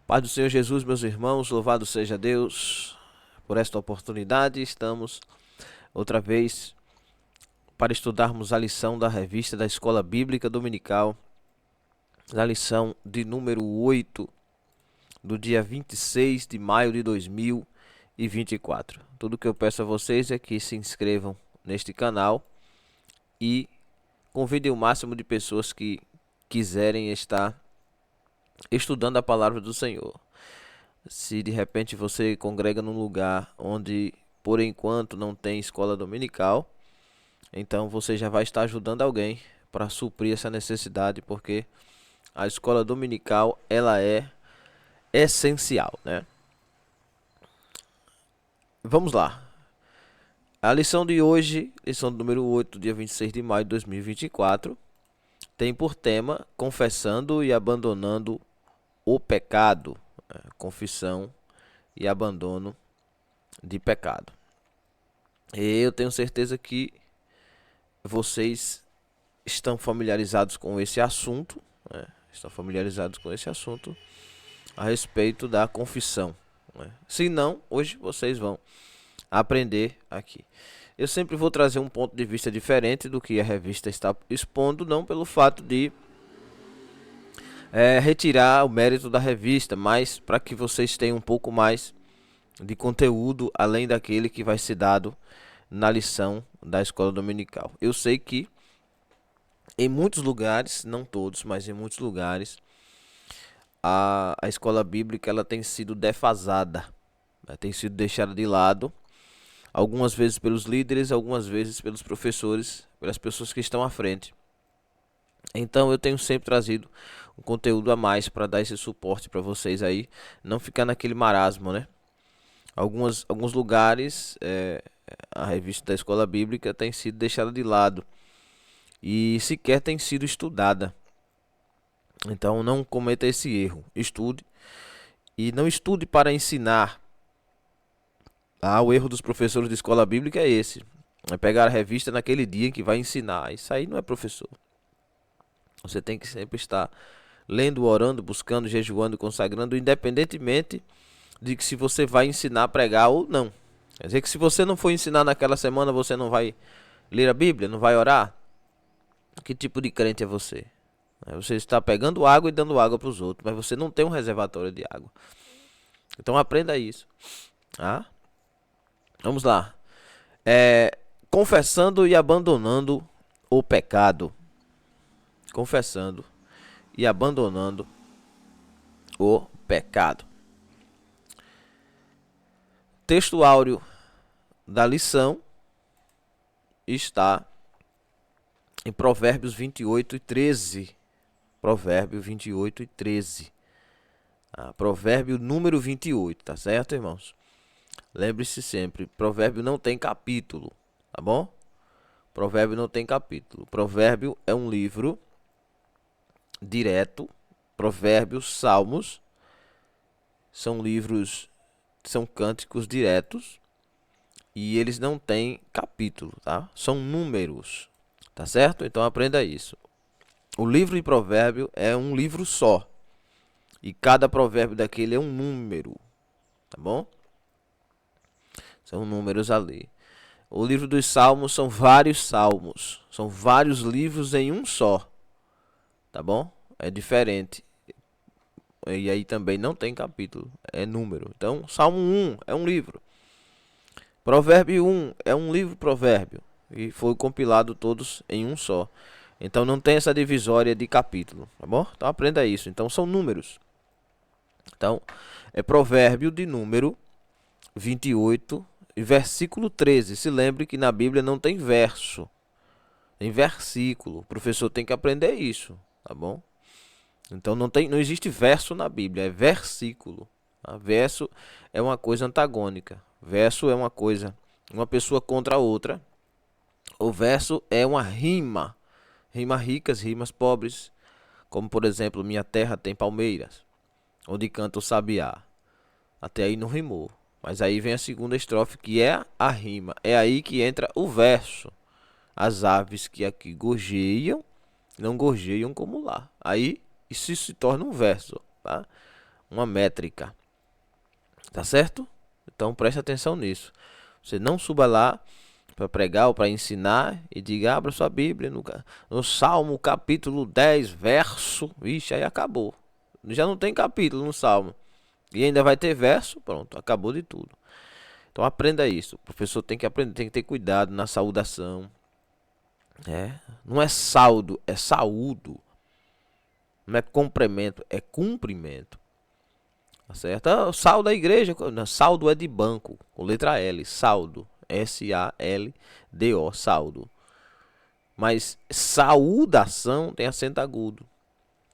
Paz do Senhor Jesus, meus irmãos, louvado seja Deus por esta oportunidade. Estamos outra vez para estudarmos a lição da revista da Escola Bíblica Dominical, a lição de número 8, do dia 26 de maio de 2024. Tudo que eu peço a vocês é que se inscrevam neste canal e convidem o máximo de pessoas que quiserem estar estudando a palavra do Senhor. Se de repente você congrega num lugar onde por enquanto não tem escola dominical, então você já vai estar ajudando alguém para suprir essa necessidade, porque a escola dominical ela é essencial, né? Vamos lá. A lição de hoje, lição número 8, dia 26 de maio de 2024, tem por tema confessando e abandonando o pecado, confissão e abandono de pecado. E eu tenho certeza que vocês estão familiarizados com esse assunto, a respeito da confissão, né? Se não, hoje vocês vão aprender aqui. Eu sempre vou trazer um ponto de vista diferente do que a revista está expondo, não pelo fato de retirar o mérito da revista, mas para que vocês tenham um pouco mais de conteúdo além daquele que vai ser dado na lição da escola dominical. Eu sei que em muitos lugares, não todos, mas em muitos lugares, a escola bíblica ela tem sido defasada, tem sido deixada de lado, algumas vezes pelos líderes, algumas vezes pelos professores, pelas pessoas que estão à frente. Então eu tenho sempre trazido um conteúdo a mais para dar esse suporte para vocês aí, não ficar naquele marasmo, né? Alguns lugares a revista da escola bíblica tem sido deixada de lado e sequer tem sido estudada. Então não cometa esse erro, estude e não estude para ensinar. O erro dos professores de escola bíblica é esse, é pegar a revista naquele dia que vai ensinar. Isso aí não é professor. Você tem que sempre estar lendo, orando, buscando, jejuando, consagrando, independentemente de que se você vai ensinar a pregar ou não. Quer dizer que se você não for ensinar naquela semana, você não vai ler a Bíblia, não vai orar? Que tipo de crente é você? Você está pegando água e dando água para os outros, mas você não tem um reservatório de água. Então aprenda isso. Vamos lá. Confessando e abandonando o pecado. Confessando e abandonando o pecado. Texto áureo da lição está em Provérbios 28 e 13. Provérbio 28 e 13. Provérbio número 28, tá certo, irmãos? Lembre-se sempre, provérbio não tem capítulo, tá bom? Provérbio não tem capítulo. Provérbio é um livro direto. Provérbios, Salmos são livros, são cânticos diretos e eles não têm capítulo, tá? São números, tá certo? Então aprenda isso. O livro de provérbio é um livro só e cada provérbio daquele é um número, tá bom? São números ali. O livro dos Salmos são vários salmos, são vários livros em um só, tá bom? É diferente. E aí também não tem capítulo, é número. Então, Salmo 1 é um livro. Provérbio 1 é um livro provérbio. E foi compilado todos em um só. Então não tem essa divisória de capítulo, tá bom? Então aprenda isso. Então são números. Então, é provérbio de número 28 e versículo 13. Se lembre que na Bíblia não tem verso, tem versículo. O professor tem que aprender isso, tá bom? Então não existe verso na Bíblia, é versículo. Verso é uma coisa antagônica. Verso é uma coisa, uma pessoa contra a outra. O verso é uma rima. Rimas ricas, rimas pobres. Como por exemplo, minha terra tem palmeiras, onde canta o sabiá. Até aí não rimou. Mas aí vem a segunda estrofe, que é a rima. É aí que entra o verso. As aves que aqui gorjeiam, não gorjeiam como lá. Aí isso se torna um verso, tá? uma métrica. Tá certo? Então preste atenção nisso. Você não suba lá para pregar ou para ensinar e diga, abra sua Bíblia no Salmo capítulo 10, verso. Ixi, aí acabou. Já não tem capítulo no Salmo. E ainda vai ter verso, pronto, acabou de tudo. Então aprenda isso. O professor tem que aprender, tem que ter cuidado na saudação. Não é saldo, é saúdo. Não é cumprimento, é cumprimento. Tá certo? O saldo da igreja, saldo é de banco, com letra L, saldo. S-A-L-D-O, saldo. Mas saudação tem acento agudo.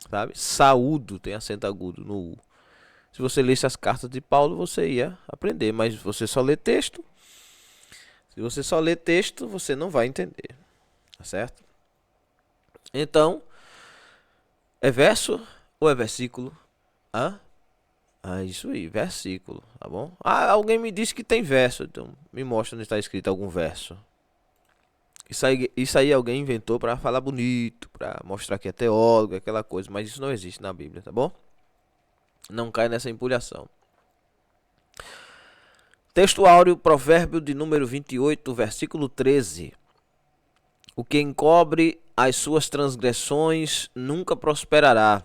Sabe? Saúdo tem acento agudo no U. Se você lesse as cartas de Paulo, você ia aprender. Mas você só lê texto. Se você só lê texto, você não vai entender. Tá certo? Então, é verso ou é versículo? Isso aí, versículo, tá bom? Alguém me disse que tem verso, então me mostra onde está escrito algum verso. Isso aí alguém inventou para falar bonito, para mostrar que é teólogo, aquela coisa, mas isso não existe na Bíblia, tá bom? Não cai nessa empulhação. Texto áureo, provérbio de número 28, versículo 13. O que encobre as suas transgressões nunca prosperará,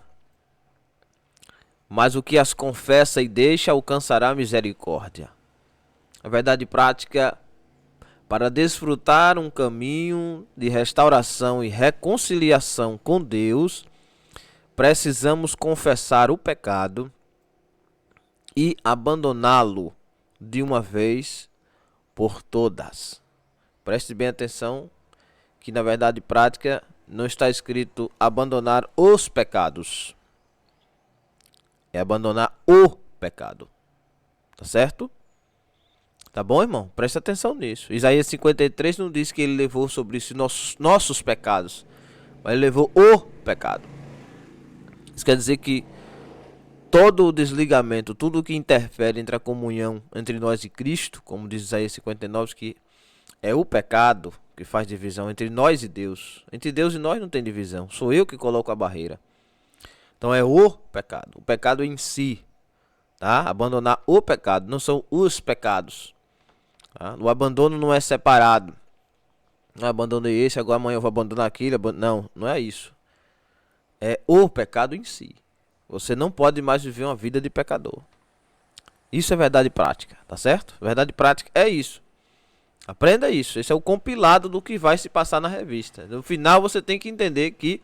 mas o que as confessa e deixa alcançará misericórdia. A verdade prática: para desfrutar um caminho de restauração e reconciliação com Deus, precisamos confessar o pecado e abandoná-lo de uma vez por todas. Preste bem atenção que na verdade prática não está escrito abandonar os pecados. É abandonar o pecado. Tá certo? Tá bom, irmão? Presta atenção nisso. Isaías 53 não diz que ele levou sobre si nossos pecados, mas ele levou o pecado. Isso quer dizer que todo o desligamento, tudo que interfere entre a comunhão entre nós e Cristo, como diz Isaías 59, que é o pecado que faz divisão entre nós e Deus. Entre Deus e nós não tem divisão. Sou eu que coloco a barreira. Então é o pecado em si, tá? Abandonar o pecado, não são os pecados. Tá? O abandono não é separado. Não abandonei esse, agora amanhã eu vou abandonar aquilo. Não é isso. É o pecado em si. Você não pode mais viver uma vida de pecador. Isso é verdade prática, tá certo? Verdade prática é isso. Aprenda isso. Esse é o compilado do que vai se passar na revista. No final você tem que entender que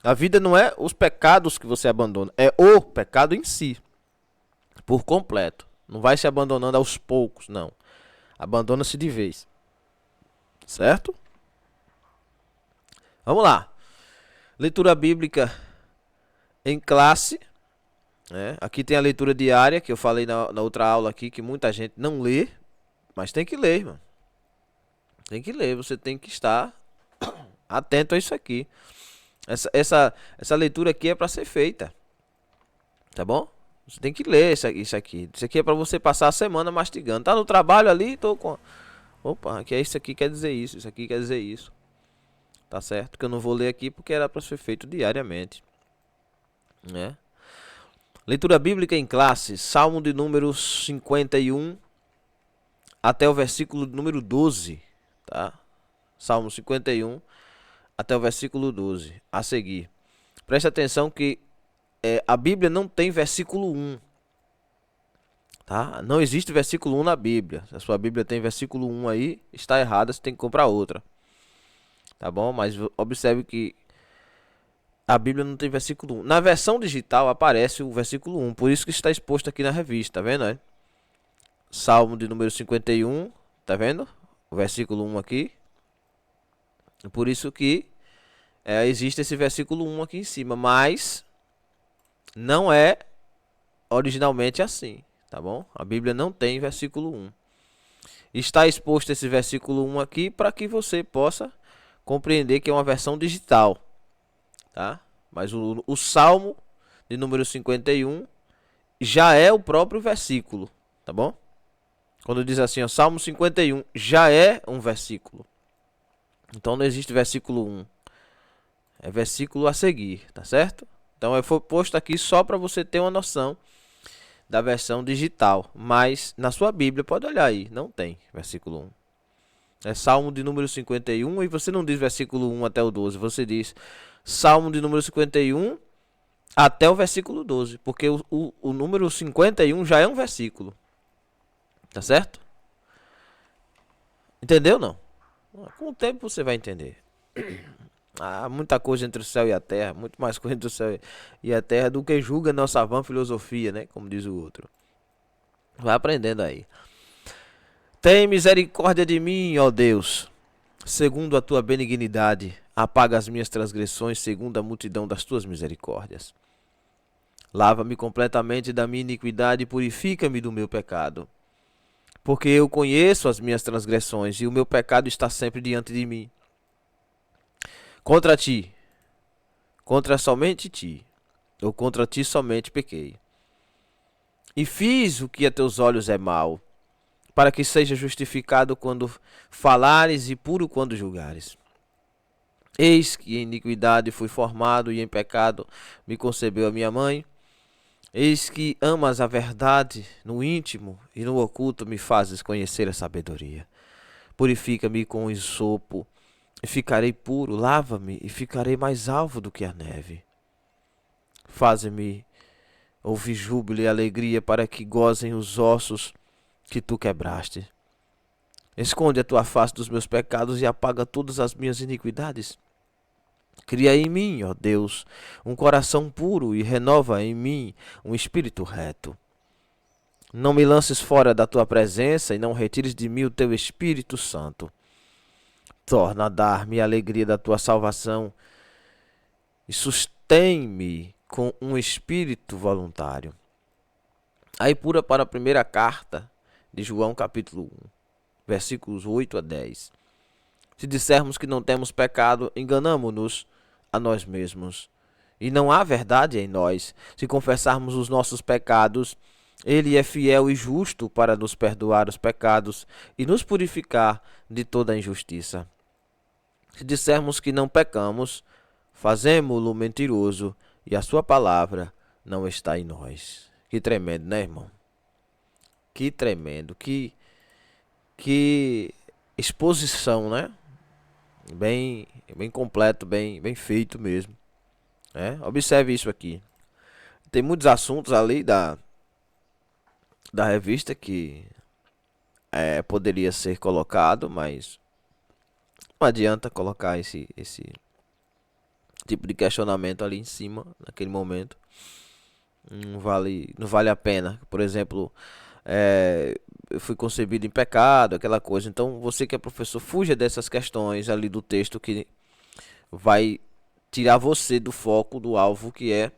a vida não é os pecados que você abandona, é o pecado em si, por completo. Não vai se abandonando aos poucos, não. Abandona-se de vez. Certo? Vamos lá. Leitura bíblica em classe. Aqui tem a leitura diária, que eu falei na outra aula aqui, que muita gente não lê, mas tem que ler, mano. Tem que ler, você tem que estar atento a isso aqui. Essa leitura aqui é para ser feita. Tá bom? Você tem que ler isso aqui. Isso aqui é para você passar a semana mastigando. Tá no trabalho ali, tô com... Opa, que é isso aqui quer dizer isso. Isso aqui quer dizer isso. Tá certo? Que eu não vou ler aqui porque era para ser feito diariamente. Né? Leitura bíblica em classe. Salmo de número 51 até o versículo número 12. Tá? Salmo 51 até o versículo 12. A seguir. Preste atenção que a Bíblia não tem versículo 1. Tá? Não existe versículo 1 na Bíblia. Se a sua Bíblia tem versículo 1 aí, está errada, você tem que comprar outra. Tá bom? Mas observe que a Bíblia não tem versículo 1. Na versão digital aparece o versículo 1. Por isso que está exposto aqui na revista. Tá vendo? Salmo de número 51. Tá vendo? O versículo 1 aqui. Por isso que existe esse versículo 1 aqui em cima. Mas não é originalmente assim. Tá bom? A Bíblia não tem versículo 1. Está exposto esse versículo 1 aqui para que você possa compreender que é uma versão digital. Tá? Mas o Salmo de número 51 já é o próprio versículo. Tá bom? Quando diz assim, ó, Salmo 51 já é um versículo. Então não existe versículo 1. É versículo a seguir, tá certo? Então foi posto aqui só para você ter uma noção da versão digital. Mas na sua Bíblia, pode olhar aí, não tem versículo 1. É Salmo de número 51 e você não diz versículo 1 até o 12. Você diz Salmo de número 51 até o versículo 12. Porque o número 51 já é um versículo. Tá certo? Entendeu não? Com o tempo você vai entender. Há muita coisa entre o céu e a terra, muito mais coisa entre o céu e a terra do que julga nossa vã filosofia, né? Como diz o outro. Vai aprendendo aí. Tem misericórdia de mim, ó Deus, segundo a tua benignidade. Apaga as minhas transgressões, segundo a multidão das tuas misericórdias. Lava-me completamente da minha iniquidade e purifica-me do meu pecado. Porque eu conheço as minhas transgressões e o meu pecado está sempre diante de mim. Contra ti, contra somente ti, ou contra ti somente pequei. E fiz o que a teus olhos é mal, para que seja justificado quando falares e puro quando julgares. Eis que em iniquidade fui formado e em pecado me concebeu a minha mãe. Eis que amas a verdade no íntimo e no oculto me fazes conhecer a sabedoria. Purifica-me com ensopo e ficarei puro, lava-me e ficarei mais alvo do que a neve. Faze-me ouvir júbilo e alegria para que gozem os ossos que tu quebraste. Esconde a tua face dos meus pecados e apaga todas as minhas iniquidades. Cria em mim, ó Deus, um coração puro e renova em mim um espírito reto. Não me lances fora da tua presença e não retires de mim o teu Espírito Santo. Torna a dar-me a alegria da tua salvação e sustém-me com um espírito voluntário. Aí pura para a primeira carta de João, capítulo 1, versículos 8 a 10. Se dissermos que não temos pecado, enganamo-nos a nós mesmos, e não há verdade em nós. Se confessarmos os nossos pecados, ele é fiel e justo para nos perdoar os pecados e nos purificar de toda a injustiça. Se dissermos que não pecamos, fazemo-lo mentiroso e a sua palavra não está em nós. Que tremendo, né, irmão? Que tremendo, que exposição, né? Bem completo, bem feito mesmo. Observe isso aqui. Tem muitos assuntos ali da revista que poderia ser colocado, mas não adianta colocar esse tipo de questionamento ali em cima, naquele momento. Não vale a pena. Por exemplo, eu fui concebido em pecado, aquela coisa. Então, você que é professor, fuja dessas questões ali do texto que vai tirar você do foco, do alvo, que é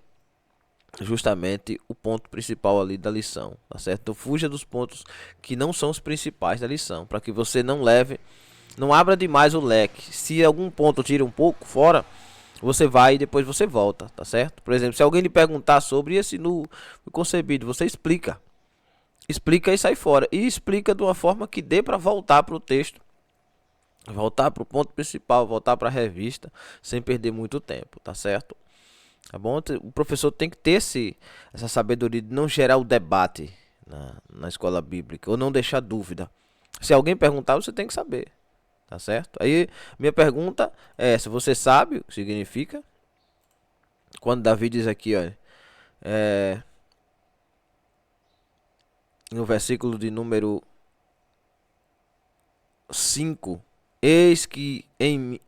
justamente o ponto principal ali da lição, tá certo? Então, fuja dos pontos que não são os principais da lição, para que você não abra demais o leque. Se algum ponto tira um pouco fora, você vai e depois você volta, tá certo? Por exemplo, se alguém lhe perguntar sobre esse no concebido, você explica e sai fora. E explica de uma forma que dê para voltar para o texto, voltar para o ponto principal, voltar para a revista, sem perder muito tempo, tá certo? Tá bom? O professor tem que ter essa sabedoria de não gerar o debate na escola bíblica, ou não deixar dúvida. Se alguém perguntar, você tem que saber, tá certo? Aí, minha pergunta é essa: você sabe o que significa? Quando Davi diz aqui, olha, no versículo de número 5: eis que em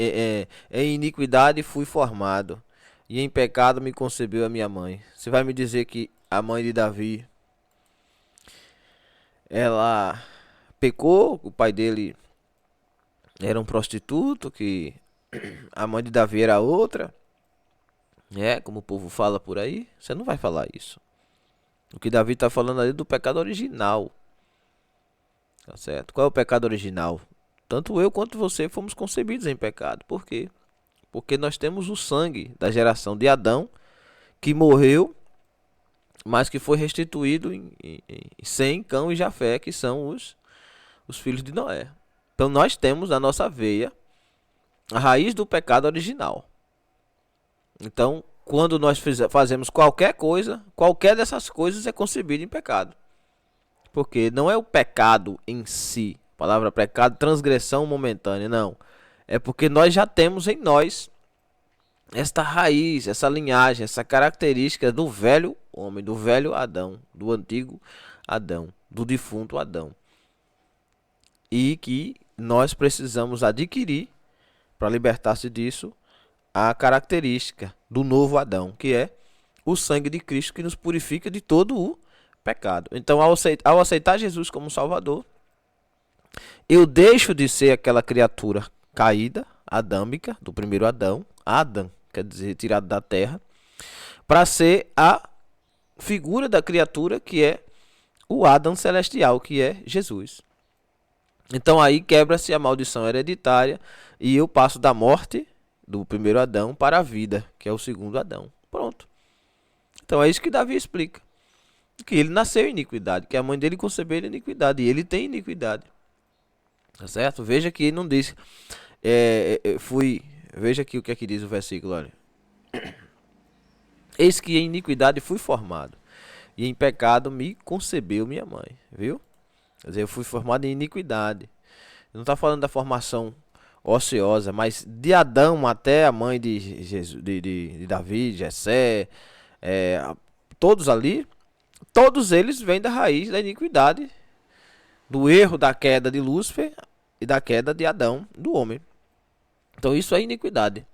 iniquidade fui formado, e em pecado me concebeu a minha mãe. Você vai me dizer que a mãe de Davi, ela pecou, o pai dele era um prostituto, que a mãe de Davi era outra? Como o povo fala por aí. Você não vai falar isso. O que Davi está falando ali é do pecado original. Tá certo? Qual é o pecado original? Tanto eu quanto você fomos concebidos em pecado. Por quê? Porque nós temos o sangue da geração de Adão, que morreu, mas que foi restituído em Sem, Cão e Jafé, que são os filhos de Noé. Então nós temos na nossa veia a raiz do pecado original. Então quando nós fazemos qualquer coisa, qualquer dessas coisas é concebido em pecado. Porque não é o pecado em si, a palavra pecado, transgressão momentânea, não. É porque nós já temos em nós esta raiz, essa linhagem, essa característica do velho homem, do velho Adão, do antigo Adão, do defunto Adão. E que nós precisamos adquirir, para libertar-se disso, a característica do novo Adão, que é o sangue de Cristo que nos purifica de todo o pecado. Então, ao aceitar Jesus como Salvador, eu deixo de ser aquela criatura caída, adâmica, do primeiro Adão, Adam, quer dizer, tirado da terra, para ser a figura da criatura que é o Adam celestial, que é Jesus. Então aí quebra-se a maldição hereditária e eu passo da morte do primeiro Adão para a vida, que é o segundo Adão. Pronto. Então é isso que Davi explica. Que ele nasceu em iniquidade, que a mãe dele concebeu em iniquidade, e ele tem iniquidade. Tá certo? Veja que ele não diz, veja aqui o que é que diz o versículo, olha. Eis que em iniquidade fui formado, e em pecado me concebeu minha mãe, viu? Quer dizer, eu fui formado em iniquidade. Não está falando da formação ociosa, mas de Adão até a mãe de Jesus, de Davi, Jessé, todos ali, todos eles vêm da raiz da iniquidade, do erro da queda de Lúcifer e da queda de Adão, do homem. Então isso é iniquidade.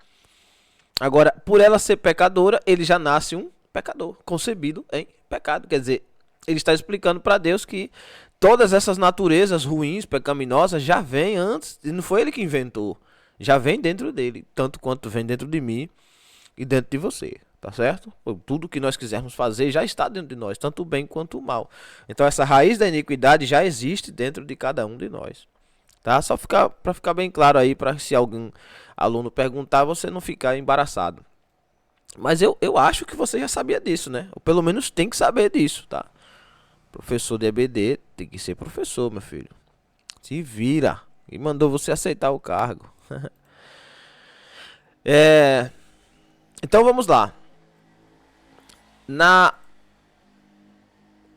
Agora, por ela ser pecadora, ele já nasce um pecador, concebido em pecado. Quer dizer, ele está explicando para Deus que todas essas naturezas ruins, pecaminosas, já vêm antes, e não foi ele que inventou. Já vem dentro dele, tanto quanto vem dentro de mim e dentro de você. Tá certo? Tudo que nós quisermos fazer já está dentro de nós, tanto o bem quanto o mal. Então essa raiz da iniquidade já existe dentro de cada um de nós. Tá? Só para ficar bem claro aí, para se algum aluno perguntar, você não ficar embaraçado. Mas eu acho que você já sabia disso, né? Ou pelo menos tem que saber disso, tá? Professor de EBD tem que ser professor, meu filho. Se vira. E mandou você aceitar o cargo. Então vamos lá. Na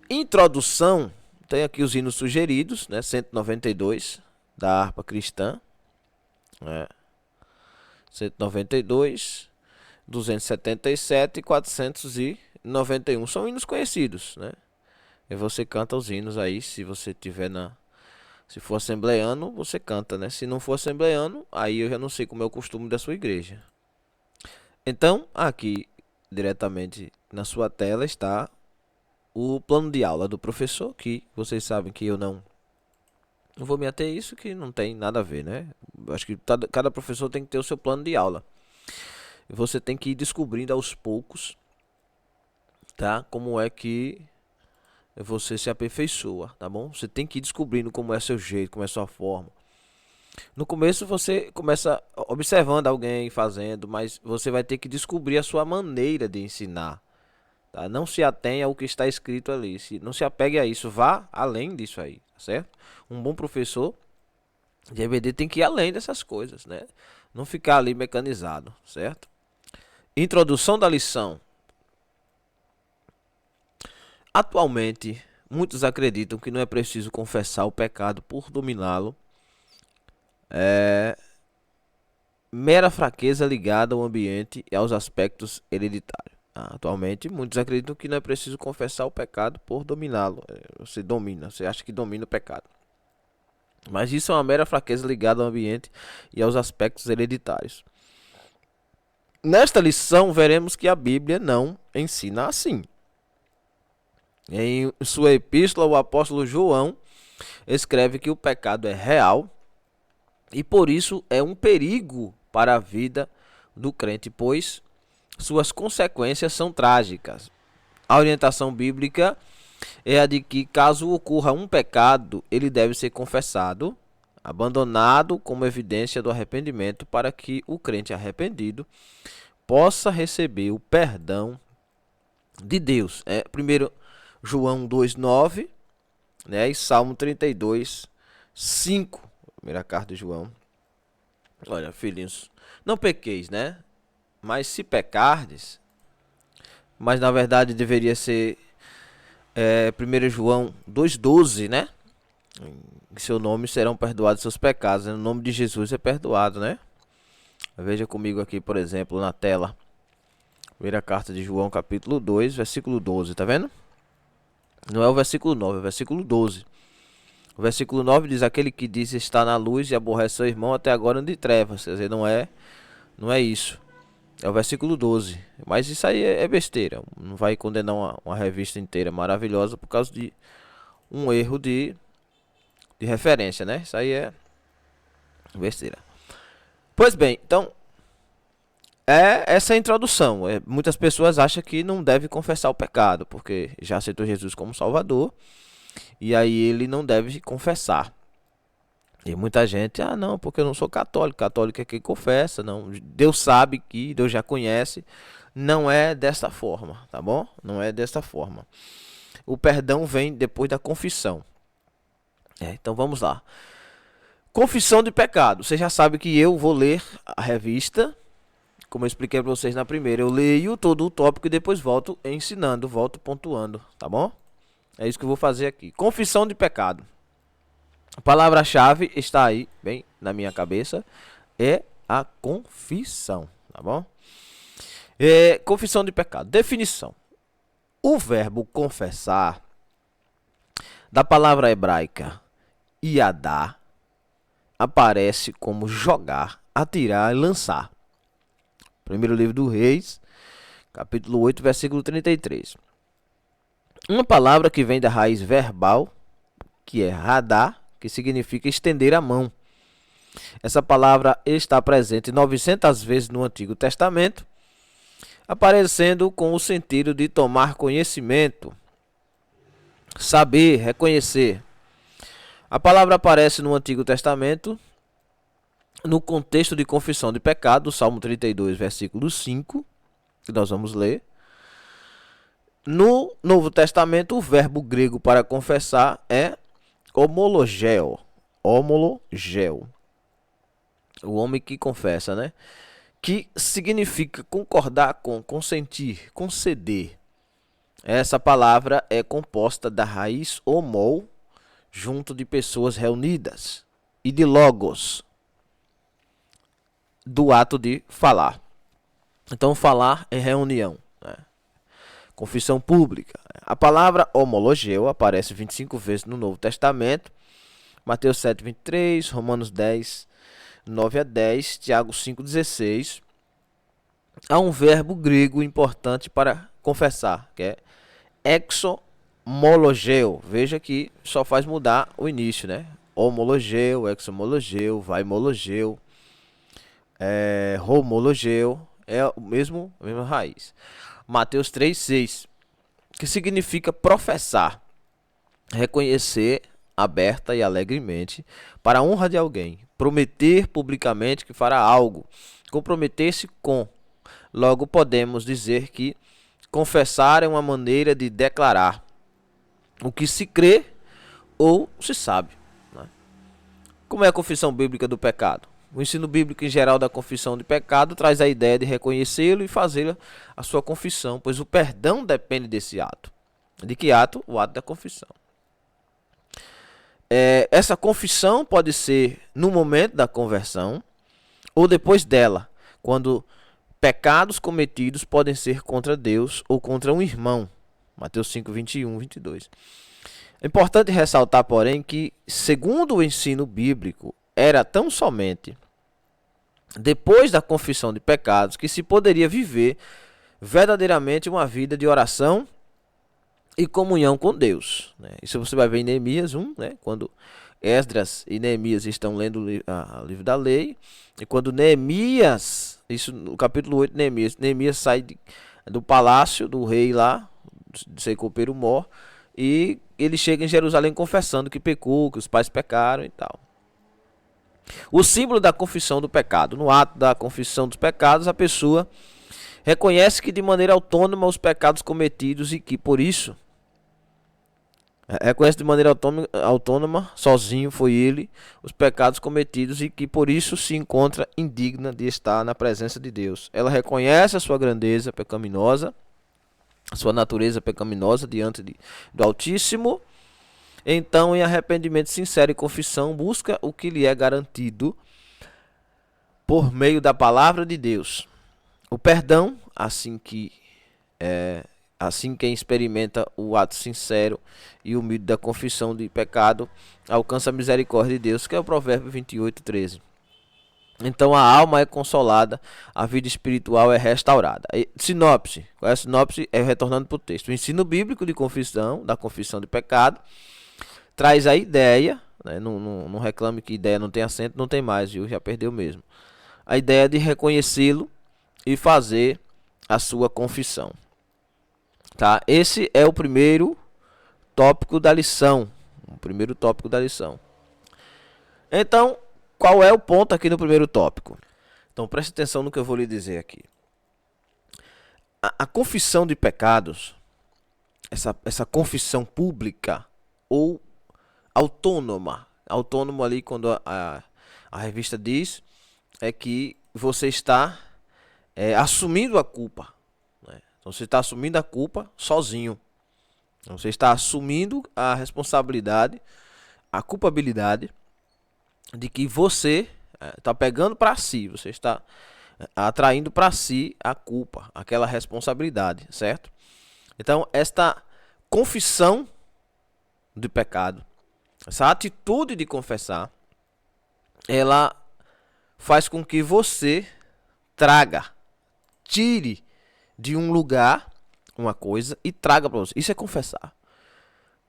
introdução, tem aqui os hinos sugeridos, né? 192 da harpa cristã, 192, 277 e 491 são hinos conhecidos, né? E você canta os hinos aí, se você tiver se for assembleano, você canta, né? Se não for assembleano, aí eu já não sei como é o costume da sua igreja. Então, aqui diretamente na sua tela está o plano de aula do professor, que vocês sabem que eu não vou me ater a isso, que não tem nada a ver, né? Acho que cada professor tem que ter o seu plano de aula. E você tem que ir descobrindo aos poucos, tá? Como é que você se aperfeiçoa, tá bom? Você tem que ir descobrindo como é seu jeito, como é sua forma. No começo você começa observando alguém fazendo, mas você vai ter que descobrir a sua maneira de ensinar. Tá? Não se atenha ao que está escrito ali. Não se apegue a isso. Vá além disso aí, certo? Um bom professor de EBD tem que ir além dessas coisas, né? Não ficar ali mecanizado, certo? Introdução da lição. Atualmente, muitos acreditam que não é preciso confessar o pecado por dominá-lo. É mera fraqueza ligada ao ambiente e aos aspectos hereditários. Atualmente, muitos acreditam que não é preciso confessar o pecado por dominá-lo. Você domina, você acha que domina o pecado. Mas isso é uma mera fraqueza ligada ao ambiente e aos aspectos hereditários. Nesta lição, veremos que a Bíblia não ensina assim. Em sua epístola, o apóstolo João escreve que o pecado é real e por isso é um perigo para a vida do crente, pois suas consequências são trágicas. A orientação bíblica é a de que, caso ocorra um pecado, ele deve ser confessado, abandonado como evidência do arrependimento, para que o crente arrependido possa receber o perdão de Deus. Primeiro João 2,9, né, e Salmo 32, 5. Primeira carta de João. Olha, filhinhos, não pequeis, né? Mas se pecardes, mas na verdade deveria ser 1 João 2,12, né? Em seu nome serão perdoados seus pecados. No nome de Jesus é perdoado, né? Veja comigo aqui, por exemplo, na tela. Primeira carta de João, capítulo 2, versículo 12, tá vendo? Não é o versículo 9, é o versículo 12. O versículo 9 diz: aquele que diz está na luz e aborrece seu irmão, até agora anda de trevas. Quer dizer, não é isso. É o versículo 12. Mas isso aí é besteira. Não vai condenar uma revista inteira maravilhosa por causa de um erro de referência, né? Isso aí é besteira. Pois bem, então essa é a introdução. Muitas pessoas acham que não deve confessar o pecado, porque já aceitou Jesus como Salvador, e aí ele não deve confessar. E muita gente, não, porque eu não sou católico. Católico é quem confessa. Não, Deus sabe que, Deus já conhece. Não é desta forma, tá bom? Não é desta forma. O perdão vem depois da confissão. Então vamos lá. Confissão de pecado. Você já sabe que eu vou ler a revista, como eu expliquei para vocês na primeira. Eu leio todo o tópico e depois volto ensinando, volto pontuando, tá bom? É isso que eu vou fazer aqui. Confissão de pecado. A palavra-chave está aí, bem na minha cabeça, é a confissão, tá bom? Confissão de pecado. Definição. O verbo confessar, da palavra hebraica iadá, aparece como jogar, atirar e lançar. Primeiro livro do Reis, capítulo 8, versículo 33. Uma palavra que vem da raiz verbal, que é radá, que significa estender a mão. Essa palavra está presente 900 vezes no Antigo Testamento, aparecendo com o sentido de tomar conhecimento, saber, reconhecer. A palavra aparece no Antigo Testamento no contexto de confissão de pecado, Salmo 32, versículo 5, que nós vamos ler. No Novo Testamento, o verbo grego para confessar é homologeo. Homologeo. O homem que confessa, né? Que significa concordar com, consentir, conceder. Essa palavra é composta da raiz homol, junto de pessoas reunidas, e de logos, do ato de falar. Então, falar é reunião, né? Confissão pública. A palavra homologeu aparece 25 vezes no Novo Testamento. Mateus 7, 23, Romanos 10, 9 a 10, Tiago 5, 16. Há um verbo grego importante para confessar, que é exomologeu. Veja que só faz mudar o início, né? Homologeu, exomologeu, vaimologeu, homologeu, é a mesma raiz. Mateus 3, 6, que significa professar, reconhecer aberta e alegremente para a honra de alguém, prometer publicamente que fará algo, comprometer-se com. Logo podemos dizer que confessar é uma maneira de declarar o que se crê ou se sabe, né? Como é a confissão bíblica do pecado? O ensino bíblico em geral da confissão de pecado traz a ideia de reconhecê-lo e fazer a sua confissão, pois o perdão depende desse ato. De que ato? O ato da confissão. Essa confissão pode ser no momento da conversão ou depois dela, quando pecados cometidos podem ser contra Deus ou contra um irmão. Mateus 5, 21, 22. É importante ressaltar, porém, que, segundo o ensino bíblico, era tão somente depois da confissão de pecados que se poderia viver verdadeiramente uma vida de oração e comunhão com Deus, né? Isso você vai ver em Neemias 1, né? Quando Esdras e Neemias estão lendo o livro da lei, e quando Neemias, isso no capítulo 8, Neemias sai do palácio do rei lá, de ser copeiro mor, e ele chega em Jerusalém confessando que pecou, que os pais pecaram e tal. O símbolo da confissão do pecado. No ato da confissão dos pecados, a pessoa reconhece que de maneira autônoma os pecados cometidos e que, por isso, reconhece de maneira autônoma, sozinho foi ele, os pecados cometidos e que, por isso, se encontra indigna de estar na presença de Deus. Ela reconhece a sua grandeza pecaminosa a sua natureza pecaminosa diante do Altíssimo. Então, em arrependimento sincero e confissão, busca o que lhe é garantido por meio da palavra de Deus. O perdão, assim quem experimenta o ato sincero e humilde da confissão de pecado, alcança a misericórdia de Deus, que é o Provérbio 28:13. Então a alma é consolada, a vida espiritual é restaurada. Sinopse. Qual é a sinopse? É retornando para o texto. O ensino bíblico de confissão, da confissão de pecado, traz a ideia, né? Não reclame que ideia não tem acento, não tem mais, viu? Já perdeu mesmo. A ideia de reconhecê-lo e fazer a sua confissão. Tá? Esse é o primeiro tópico da lição. O primeiro tópico da lição. Então, qual é o ponto aqui no primeiro tópico? Então, preste atenção no que eu vou lhe dizer aqui. A confissão de pecados, essa confissão pública ou autônoma, autônomo ali quando a revista diz, é que você está assumindo a culpa. Né? Então, você está assumindo a culpa sozinho. Então, você está assumindo a responsabilidade, a culpabilidade de que você está pegando para si, você está atraindo para si a culpa, aquela responsabilidade, certo? Então, esta confissão de pecado, essa atitude de confessar, ela faz com que você tire de um lugar uma coisa e traga para você. Isso é confessar,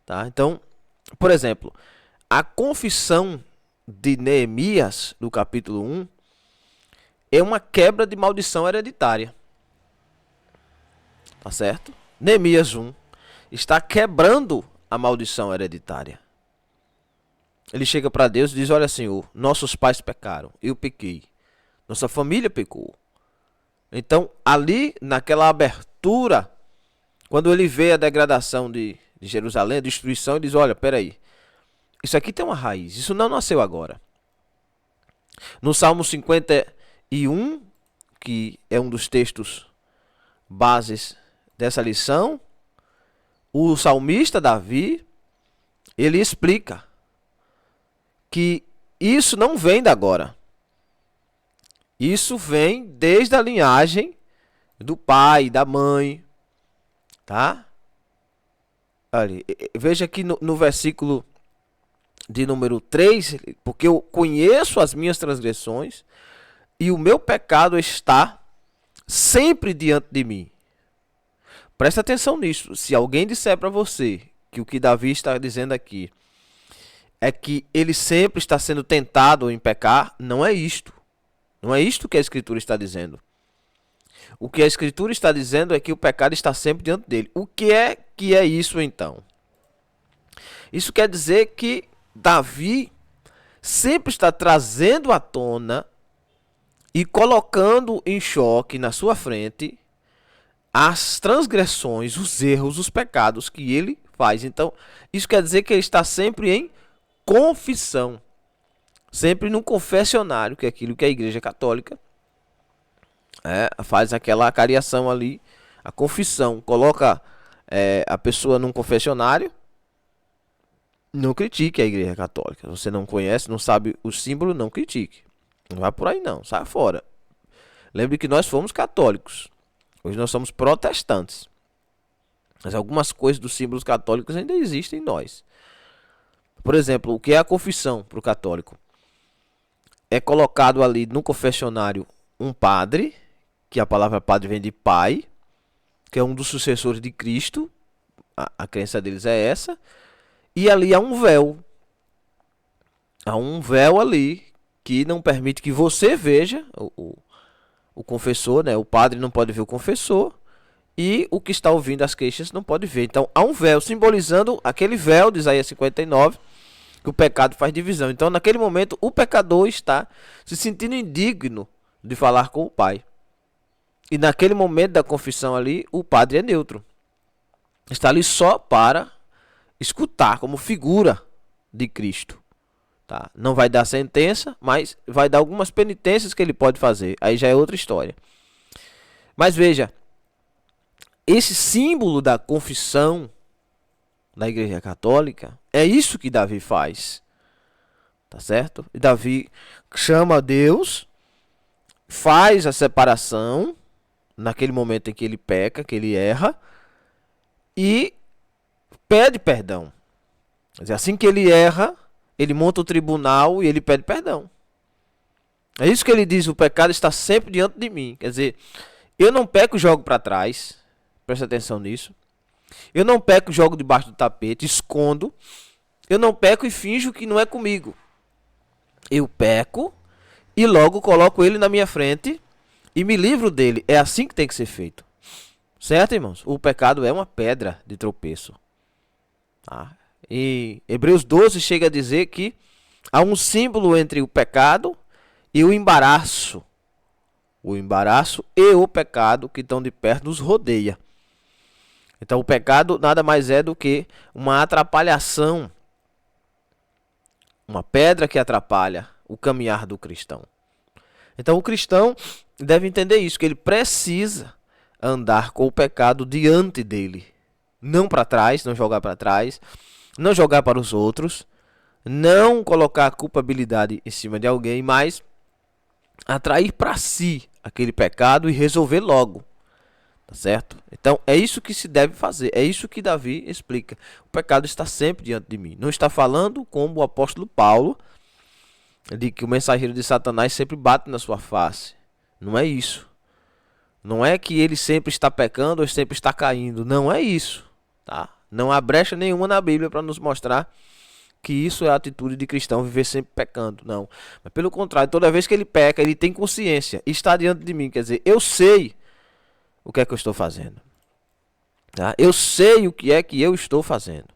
tá? Então, por exemplo, a confissão de Neemias, no capítulo 1, é uma quebra de maldição hereditária. Tá certo? Neemias 1 está quebrando a maldição hereditária. Ele chega para Deus e diz: olha, Senhor, nossos pais pecaram, eu pequei, nossa família pecou. Então, ali, naquela abertura, quando ele vê a degradação de Jerusalém, a destruição, ele diz: olha, peraí, isso aqui tem uma raiz, isso não nasceu agora. No Salmo 51, que é um dos textos bases dessa lição, o salmista Davi, ele explica que isso não vem de agora. Isso vem desde a linhagem do pai, da mãe, tá? Olha, veja aqui no versículo de número 3, porque eu conheço as minhas transgressões e o meu pecado está sempre diante de mim. Presta atenção nisso. Se alguém disser para você que o que Davi está dizendo aqui é que ele sempre está sendo tentado em pecar, não é isto. Não é isto que a Escritura está dizendo. O que a Escritura está dizendo é que o pecado está sempre diante dele. O que é isso então? Isso quer dizer que Davi sempre está trazendo à tona e colocando em choque na sua frente as transgressões, os erros, os pecados que ele faz. Então, isso quer dizer que ele está sempre em confissão, sempre no confessionário, que é aquilo que a Igreja Católica faz aquela acariação ali, a confissão, coloca a pessoa num confessionário. Não critique a Igreja Católica. Você não conhece, não sabe o símbolo, não critique. Não vai por aí não, sai fora. Lembre que nós fomos católicos. Hoje nós somos protestantes. Mas algumas coisas dos símbolos católicos ainda existem em nós. Por exemplo, o que é a confissão para o católico? É colocado ali no confessionário um padre, que a palavra padre vem de pai, que é um dos sucessores de Cristo. A crença deles é essa. E ali há um véu. Há um véu ali que não permite que você veja o confessor, né? O padre não pode ver o confessor e o que está ouvindo as queixas não pode ver. Então há um véu simbolizando aquele véu de Isaías 59, que o pecado faz divisão. Então naquele momento o pecador está se sentindo indigno de falar com o Pai. E naquele momento da confissão ali, o padre é neutro. Está ali só para escutar como figura de Cristo. Tá? Não vai dar sentença, mas vai dar algumas penitências que ele pode fazer. Aí já é outra história. Mas veja, esse símbolo da confissão da Igreja Católica, é isso que Davi faz. Tá certo? E Davi chama a Deus, faz a separação naquele momento em que ele peca, que ele erra, e pede perdão. Quer dizer, assim que ele erra, ele monta o tribunal e ele pede perdão. É isso que ele diz: o pecado está sempre diante de mim. Quer dizer, eu não peco e jogo para trás. Presta atenção nisso. Eu não peco e jogo debaixo do tapete, escondo. Eu não peco e finjo que não é comigo. Eu peco e logo coloco ele na minha frente e me livro dele. É assim que tem que ser feito. Certo, irmãos? O pecado é uma pedra de tropeço. Tá? E Hebreus 12 chega a dizer que há um símbolo entre o pecado e o embaraço. O embaraço e o pecado que estão de perto nos rodeia. Então o pecado nada mais é do que uma atrapalhação, uma pedra que atrapalha o caminhar do cristão. Então o cristão deve entender isso, que ele precisa andar com o pecado diante dele. Não para trás, não jogar para trás, não jogar para os outros, não colocar a culpabilidade em cima de alguém, mas atrair para si aquele pecado e resolver logo. Tá certo? Então é isso que se deve fazer. É isso que Davi explica. O pecado está sempre diante de mim. Não está falando como o apóstolo Paulo, de que o mensageiro de Satanás sempre bate na sua face. Não é isso. Não é que ele sempre está pecando ou sempre está caindo. Não é isso. Tá? Não há brecha nenhuma na Bíblia para nos mostrar que isso é a atitude de cristão, viver sempre pecando. Não. Mas pelo contrário, toda vez que ele peca, ele tem consciência. Está diante de mim. Quer dizer, eu sei o que é que eu estou fazendo. Tá? Eu sei o que é que eu estou fazendo.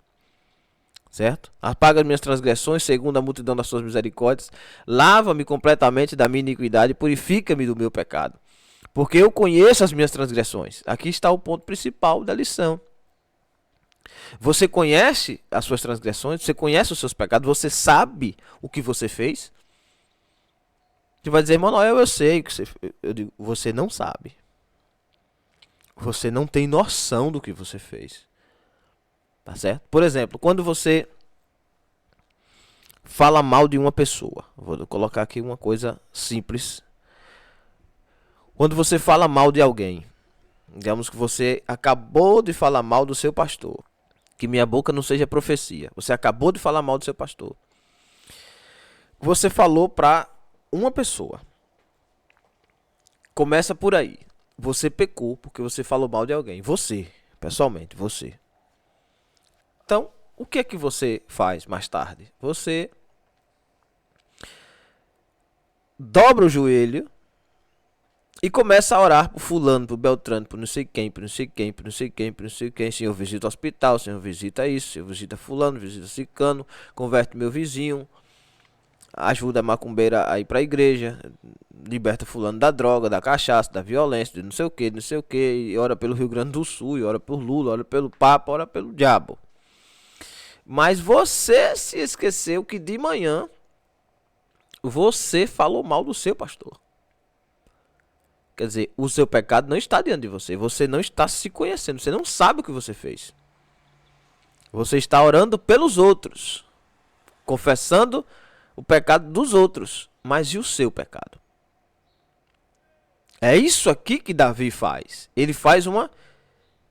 Certo? Apaga as minhas transgressões segundo a multidão das suas misericórdias. Lava-me completamente da minha iniquidade. Purifica-me do meu pecado. Porque eu conheço as minhas transgressões. Aqui está o ponto principal da lição. Você conhece as suas transgressões? Você conhece os seus pecados? Você sabe o que você fez? Você vai dizer, Manoel, eu sei o que você fez. Eu digo, você não sabe. Você não tem noção do que você fez. Tá certo? Por exemplo, quando você fala mal de uma pessoa. Vou colocar aqui uma coisa simples. Quando você fala mal de alguém. Digamos que você acabou de falar mal do seu pastor. Que minha boca não seja profecia. Você acabou de falar mal do seu pastor. Você falou para uma pessoa. Começa por aí. Você pecou porque você falou mal de alguém. Você, pessoalmente, você. Então, o que é que você faz mais tarde? Você dobra o joelho e começa a orar por fulano, por Beltrano, por não sei quem, por não sei quem, por não sei quem, por não sei quem. Senhor, visita o hospital, Senhor, visita isso, Senhor, visita fulano, visita ciclano, converte meu vizinho, ajuda a macumbeira a ir para a igreja, liberta fulano da droga, da cachaça, da violência, de não sei o que, não sei o que, e ora pelo Rio Grande do Sul, e ora por Lula, ora pelo Papa, ora pelo diabo. Mas você se esqueceu que de manhã você falou mal do seu pastor. Quer dizer, o seu pecado não está diante de você. Você não está se conhecendo. Você não sabe o que você fez. Você está orando pelos outros. Confessando o pecado dos outros. Mas e o seu pecado? É isso aqui que Davi faz. Ele faz uma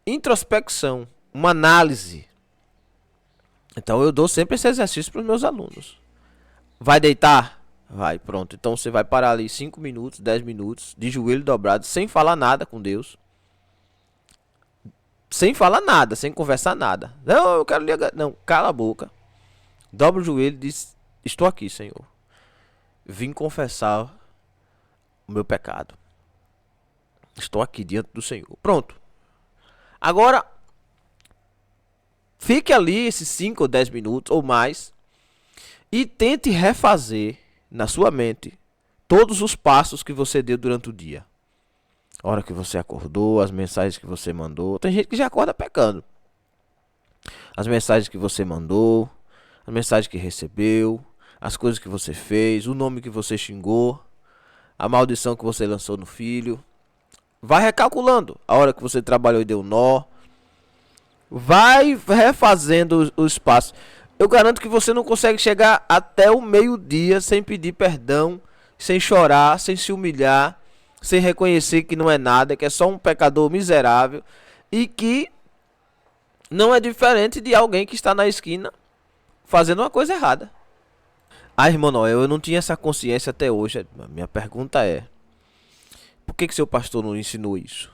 introspecção. Uma análise. Então eu dou sempre esse exercício para os meus alunos. Vai deitar? Vai, pronto. Então você vai parar ali 5 minutos, 10 minutos, de joelho dobrado, sem falar nada com Deus. Sem falar nada, sem conversar nada. Não, eu quero ligar. Não, cala a boca. Dobra o joelho e diz: estou aqui, Senhor. Vim confessar o meu pecado. Estou aqui diante do Senhor. Pronto. Agora, fique ali esses 5 ou 10 minutos ou mais e tente refazer na sua mente todos os passos que você deu durante o dia. A hora que você acordou, as mensagens que você mandou. Tem gente que já acorda pecando. As mensagens que você mandou, as mensagens que recebeu, as coisas que você fez, o nome que você xingou, a maldição que você lançou no filho. Vai recalculando a hora que você trabalhou e deu nó. Vai refazendo os passos. Eu garanto que você não consegue chegar até o meio-dia sem pedir perdão, sem chorar, sem se humilhar, sem reconhecer que não é nada, que é só um pecador miserável e que não é diferente de alguém que está na esquina fazendo uma coisa errada. Ah, irmão Noel, eu não tinha essa consciência até hoje. A minha pergunta é: por que seu pastor não ensinou isso?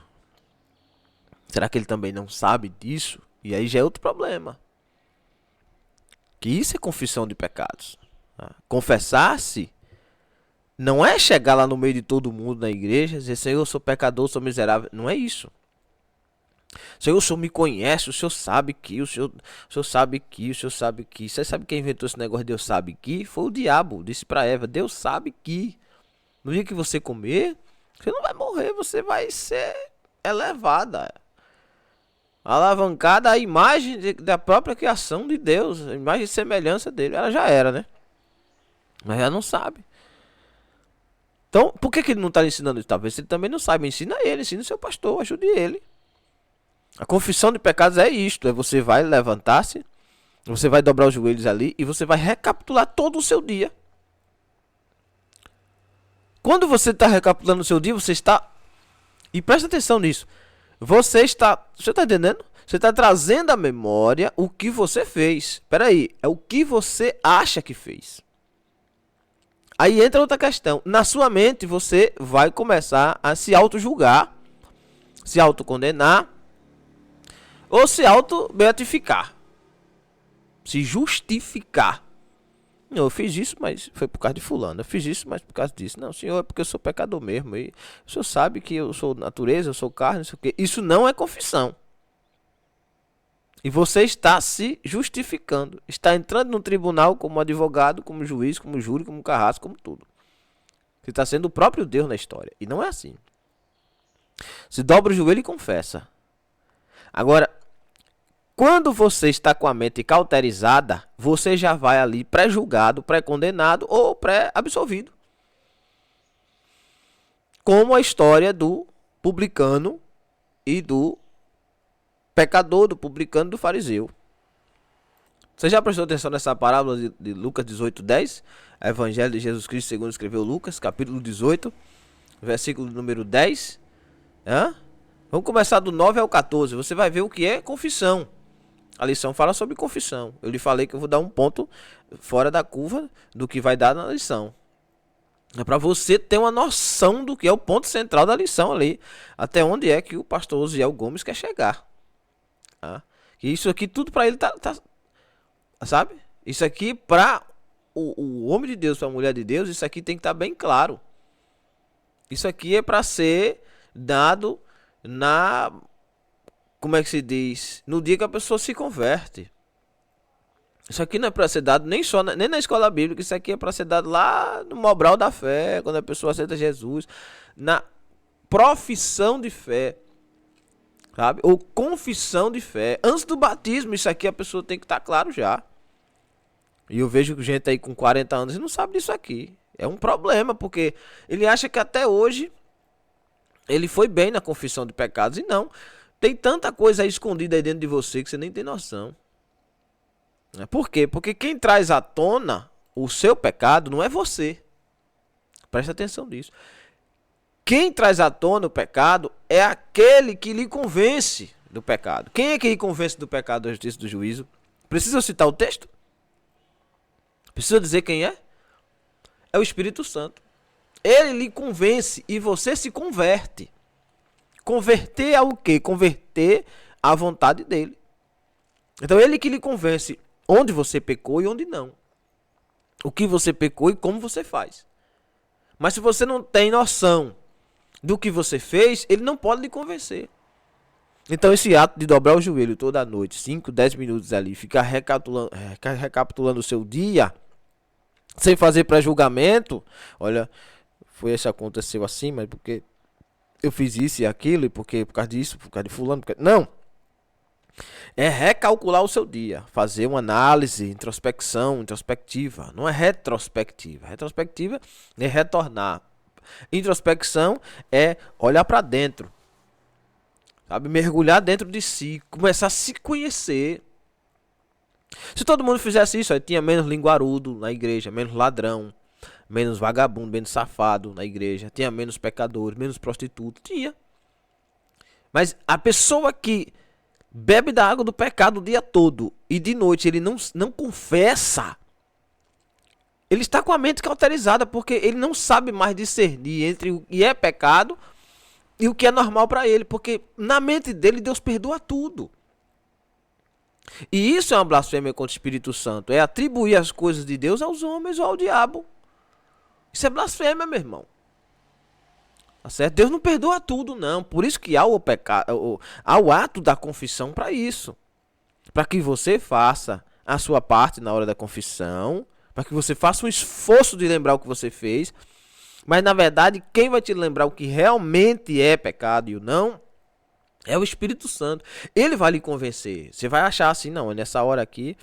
Será que ele também não sabe disso? E aí já é outro problema. Que isso é confissão de pecados. Confessar-se não é chegar lá no meio de todo mundo na igreja e dizer: Senhor, eu sou pecador, sou miserável. Não é isso. Senhor, o Senhor me conhece, o Senhor sabe que, o Senhor sabe que, o Senhor sabe que. Você sabe quem inventou esse negócio de Deus sabe que? Foi o diabo, disse para Eva: Deus sabe que no dia que você comer, você não vai morrer, você vai ser elevada, alavancada à imagem da própria criação de Deus, a imagem e semelhança dele. Ela já era, né? Mas ela não sabe. Então, por que ele não está ensinando isso? Talvez ele também não saiba. Ensina ele, ensina o seu pastor, ajude ele. A confissão de pecados é isto: é você vai levantar-se, você vai dobrar os joelhos ali e você vai recapitular todo o seu dia. Quando você está recapitulando o seu dia, você está... E presta atenção nisso. Você está entendendo? Você está trazendo à memória o que você fez. Espera aí, é o que você acha que fez. Aí entra outra questão. Na sua mente, você vai começar a se auto-julgar, se autocondenar, ou se auto-beatificar. Se justificar. Não, eu fiz isso, mas foi por causa de fulano. Eu fiz isso, mas por causa disso. Não, Senhor, é porque eu sou pecador mesmo. E o Senhor sabe que eu sou natureza, eu sou carne, não sei o quê. Isso não é confissão. E você está se justificando. Está entrando no tribunal como advogado, como juiz, como júri, como carrasco, como tudo. Você está sendo o próprio Deus na história. E não é assim. Se dobra o joelho e confessa. Agora, quando você está com a mente cauterizada, você já vai ali pré-julgado, pré-condenado ou pré-absolvido. Como a história do publicano e do pecador, do publicano e do fariseu. Você já prestou atenção nessa parábola de Lucas 18:10? Evangelho de Jesus Cristo segundo escreveu Lucas, capítulo 18, versículo número 10. Vamos começar do 9 ao 14. Você vai ver o que é confissão. A lição fala sobre confissão. Eu lhe falei que eu vou dar um ponto fora da curva do que vai dar na lição. É para você ter uma noção do que é o ponto central da lição ali. Até onde é que o pastor Osiel Gomes quer chegar. E isso aqui tudo para ele tá, sabe? Isso aqui para o homem de Deus, para a mulher de Deus, isso aqui tem que estar bem claro. Isso aqui é para ser dado na... Como é que se diz? No dia que a pessoa se converte. Isso aqui não é para ser dado nem na escola bíblica. Isso aqui é para ser dado lá no Mobral da Fé, quando a pessoa aceita Jesus. Na profissão de fé. Sabe? Ou confissão de fé. Antes do batismo, isso aqui a pessoa tem que estar claro já. E eu vejo gente aí com 40 anos e não sabe disso aqui. É um problema, porque ele acha que até hoje ele foi bem na confissão de pecados. E não. Tem tanta coisa aí escondida aí dentro de você que você nem tem noção. Por quê? Porque quem traz à tona o seu pecado não é você. Presta atenção nisso. Quem traz à tona o pecado é aquele que lhe convence do pecado. Quem é que lhe convence do pecado, da justiça e do juízo? Precisa eu citar o texto? Precisa dizer quem é? É o Espírito Santo. Ele lhe convence e você se converte. Converter ao quê? Converter à vontade dele. Então ele que lhe convence onde você pecou e onde não. O que você pecou e como você faz. Mas se você não tem noção do que você fez, ele não pode lhe convencer. Então esse ato de dobrar o joelho toda noite, 5, 10 minutos ali, ficar recapitulando o seu dia, sem fazer pré-julgamento, olha, foi isso que aconteceu assim, mas porque eu fiz isso e aquilo, e porque por causa disso, por causa de fulano, não. É recalcular o seu dia, fazer uma análise, introspectiva, não é retrospectiva. Retrospectiva é retornar. Introspecção é olhar para dentro, sabe? Mergulhar dentro de si, começar a se conhecer. Se todo mundo fizesse isso, aí tinha menos linguarudo na igreja, menos ladrão, menos vagabundo, menos safado na igreja, tinha menos pecadores, menos prostituto, tinha. Mas a pessoa que bebe da água do pecado o dia todo e de noite ele não confessa, ele está com a mente cauterizada, porque ele não sabe mais discernir entre o que é pecado e o que é normal para ele, porque na mente dele Deus perdoa tudo. E isso é uma blasfêmia contra o Espírito Santo, é atribuir as coisas de Deus aos homens ou ao diabo. Isso é blasfêmia, meu irmão. Tá certo? Deus não perdoa tudo, não. Por isso que há o pecado, há o ato da confissão para isso. Para que você faça a sua parte na hora da confissão, para que você faça um esforço de lembrar o que você fez. Mas na verdade, quem vai te lembrar o que realmente é pecado e o não é o Espírito Santo. Ele vai lhe convencer. Você vai achar assim, não, nessa hora aqui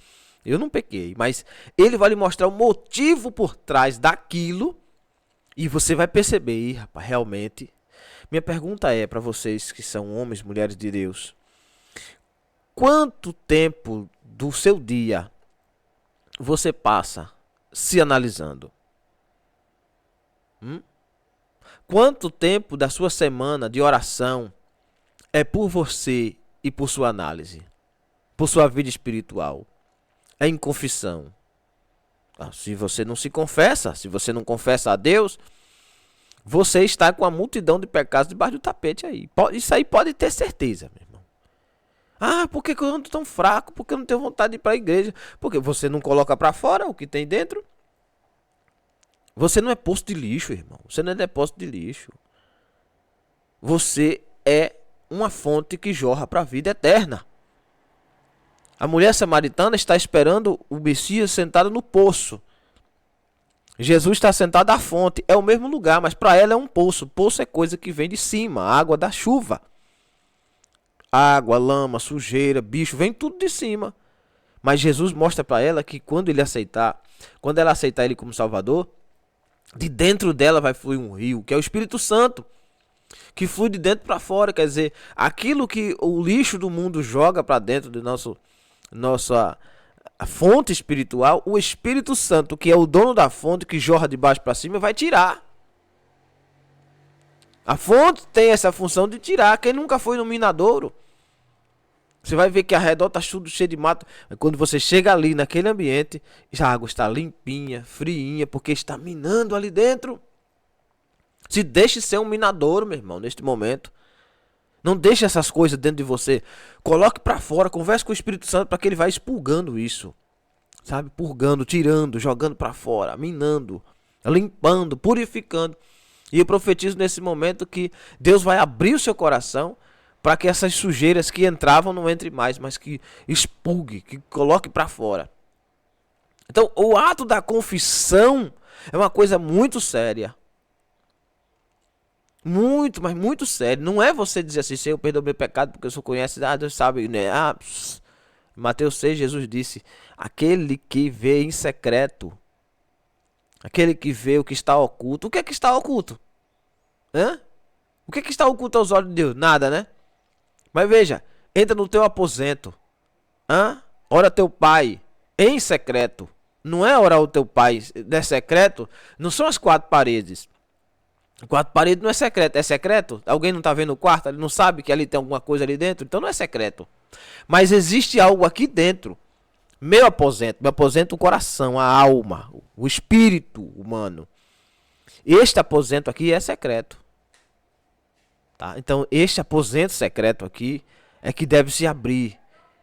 eu não pequei, mas ele vai lhe mostrar o motivo por trás daquilo. E você vai perceber, rapaz, realmente. Minha pergunta é para vocês que são homens, mulheres de Deus. Quanto tempo do seu dia você passa se analisando? Quanto tempo da sua semana de oração é por você e por sua análise? Por sua vida espiritual? É em confissão? Se você não se confessa, se você não confessa a Deus, você está com a multidão de pecados debaixo do tapete aí. Isso aí pode ter certeza, meu irmão. Por que eu ando tão fraco? Porque eu não tenho vontade de ir para a igreja? Porque você não coloca para fora o que tem dentro? Você não é poço de lixo, irmão. Você não é depósito de lixo. Você é uma fonte que jorra para a vida eterna. A mulher samaritana está esperando o Messias sentado no poço. Jesus está sentado à fonte. É o mesmo lugar, mas para ela é um poço. Poço é coisa que vem de cima, água da chuva. Água, lama, sujeira, bicho, vem tudo de cima. Mas Jesus mostra para ela que quando ela aceitar ele como Salvador, de dentro dela vai fluir um rio, que é o Espírito Santo, que flui de dentro para fora. Quer dizer, aquilo que o lixo do mundo joga para dentro do nossa fonte espiritual, o Espírito Santo, que é o dono da fonte, que jorra de baixo para cima, vai tirar. A fonte tem essa função de tirar. Quem nunca foi no minadouro, você vai ver que ao redor está tudo cheio de mato. Quando você chega ali naquele ambiente, a água está limpinha, friinha, porque está minando ali dentro. Se deixe ser um minadouro, meu irmão, neste momento. Não deixe essas coisas dentro de você. Coloque para fora, converse com o Espírito Santo para que ele vá expurgando isso. Sabe? Purgando, tirando, jogando para fora, minando, limpando, purificando. E eu profetizo nesse momento que Deus vai abrir o seu coração para que essas sujeiras que entravam não entrem mais, mas que expurgue, que coloque para fora. Então, o ato da confissão é uma coisa muito séria. Muito, mas muito sério. Não é você dizer assim, Senhor, perdoa meu pecado, porque o Senhor conhece, Deus sabe, né? Mateus 6, Jesus disse, aquele que vê em secreto, aquele que vê o que está oculto. O que é que está oculto? O que é que está oculto aos olhos de Deus? Nada, né? Mas veja, entra no teu aposento. Ora teu pai em secreto. Não é orar o teu pai de secreto. Não são as quatro paredes. Quatro paredes não é secreto. É secreto? Alguém não está vendo o quarto? Ele não sabe que ali tem alguma coisa ali dentro? Então não é secreto. Mas existe algo aqui dentro. Meu aposento, o coração, a alma, o espírito humano. Este aposento aqui é secreto. Tá? Então, este aposento secreto aqui é que deve se abrir.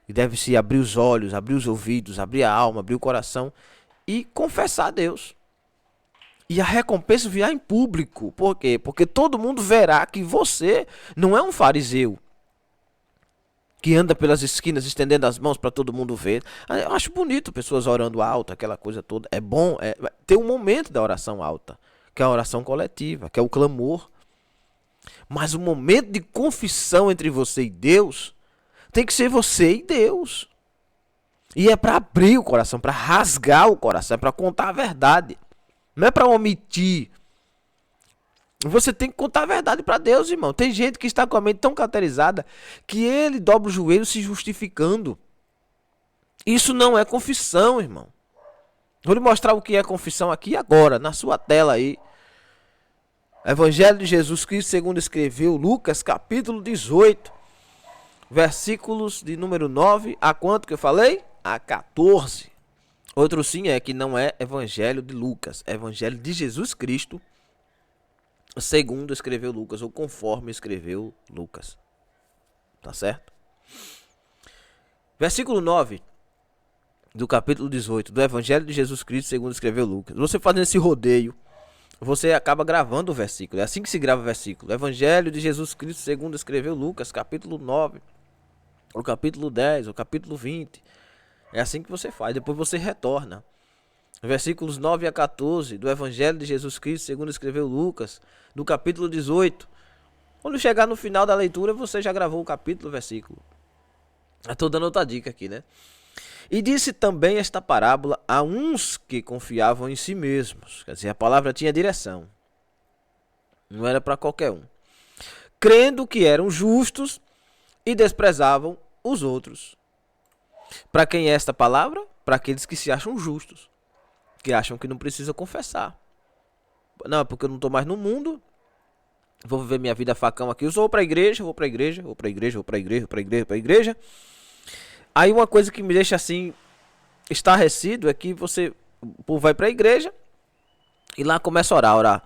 E deve se abrir os olhos, abrir os ouvidos, abrir a alma, abrir o coração e confessar a Deus. E a recompensa virá em público. Por quê? Porque todo mundo verá que você não é um fariseu que anda pelas esquinas estendendo as mãos para todo mundo ver. Eu acho bonito pessoas orando alto, aquela coisa toda. É bom, tem um momento da oração alta, que é a oração coletiva, que é o clamor. Mas o momento de confissão entre você e Deus tem que ser você e Deus. E é para abrir o coração, para rasgar o coração, é para contar a verdade. Não é para omitir Você tem que contar a verdade para Deus, irmão. Tem gente que está com a mente tão cauterizada que ele dobra o joelho se justificando. Isso não é confissão, irmão. Vou lhe mostrar o que é confissão aqui agora, na sua tela aí. Evangelho de Jesus Cristo, segundo escreveu Lucas, capítulo 18, versículos de número 9 a quanto que eu falei? A 14. Outro sim é que não é Evangelho de Lucas, é Evangelho de Jesus Cristo, segundo escreveu Lucas, ou conforme escreveu Lucas. Tá certo? Versículo 9 do capítulo 18 do Evangelho de Jesus Cristo, segundo escreveu Lucas. Você fazendo esse rodeio, você acaba gravando o versículo. É assim que se grava o versículo. Evangelho de Jesus Cristo, segundo escreveu Lucas, capítulo 9, o capítulo 10, o capítulo 20. É assim que você faz. Depois você retorna. Versículos 9 a 14 do Evangelho de Jesus Cristo, segundo escreveu Lucas, do capítulo 18. Quando chegar no final da leitura, você já gravou o capítulo, o versículo. Estou dando outra dica aqui, né? E disse também esta parábola a uns que confiavam em si mesmos. Quer dizer, a palavra tinha direção. Não era para qualquer um. Crendo que eram justos e desprezavam os outros. Para quem é esta palavra? Para aqueles que se acham justos. Que acham que não precisa confessar. Não, é porque eu não estou mais no mundo. Vou viver minha vida facão aqui. Eu vou para a igreja, vou para a igreja, vou para a igreja, vou para a igreja, vou para a igreja, vou para a igreja. Aí uma coisa que me deixa assim estarrecido é que você vai para a igreja e lá começa a orar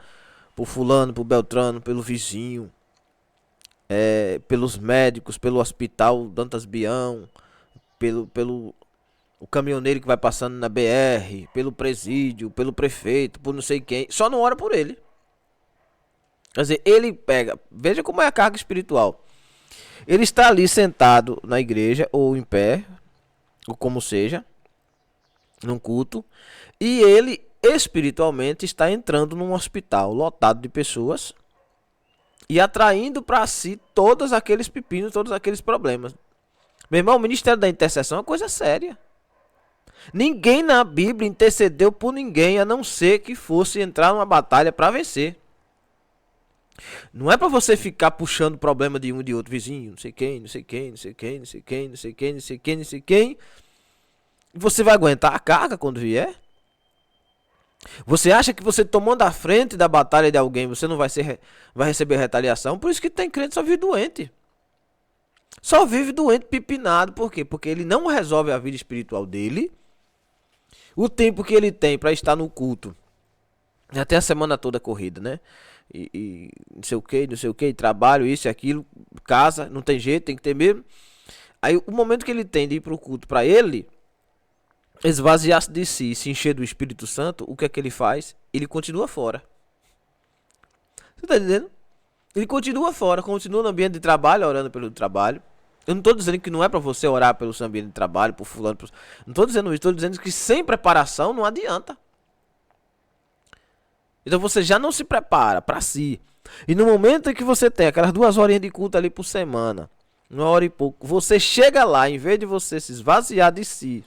por fulano, por Beltrano, pelo vizinho, pelos médicos, pelo hospital Dantas Bião, pelo o caminhoneiro que vai passando na BR, pelo presídio, pelo prefeito, por não sei quem. Só não ora por ele. Quer dizer, ele pega, veja como é a carga espiritual. Ele está ali sentado na igreja, ou em pé, ou como seja, num culto, e ele espiritualmente está entrando num hospital lotado de pessoas e atraindo para si todos aqueles pepinos, todos aqueles problemas. Meu irmão, o ministério da intercessão é uma coisa séria. Ninguém na Bíblia intercedeu por ninguém, a não ser que fosse entrar numa batalha para vencer. Não é para você ficar puxando problema de um e de outro vizinho, não sei quem, não sei quem, não sei quem, não sei quem, não sei quem, não sei quem, não sei quem. Você vai aguentar a carga quando vier? Você acha que você tomando a frente da batalha de alguém, você não vai receber retaliação? Por isso que tem crente que só vive doente. Só vive doente, pipinado. Por quê? Porque ele não resolve a vida espiritual dele. O tempo que ele tem para estar no culto, até a semana toda corrida, né? E não sei o que, trabalho, isso e aquilo, casa, não tem jeito, tem que ter mesmo. Aí o momento que ele tem de ir pro culto para ele esvaziar-se de si, se encher do Espírito Santo, o que é que ele faz? Ele continua fora. Você tá entendendo? Ele continua fora, continua no ambiente de trabalho, orando pelo trabalho. Eu não estou dizendo que não é para você orar pelo seu ambiente de trabalho, por fulano, não estou dizendo isso, estou dizendo que sem preparação não adianta. Então você já não se prepara para si. E no momento em que você tem aquelas 2 horinhas de culto ali por semana, 1 hora e pouco, você chega lá, em vez de você se esvaziar de si,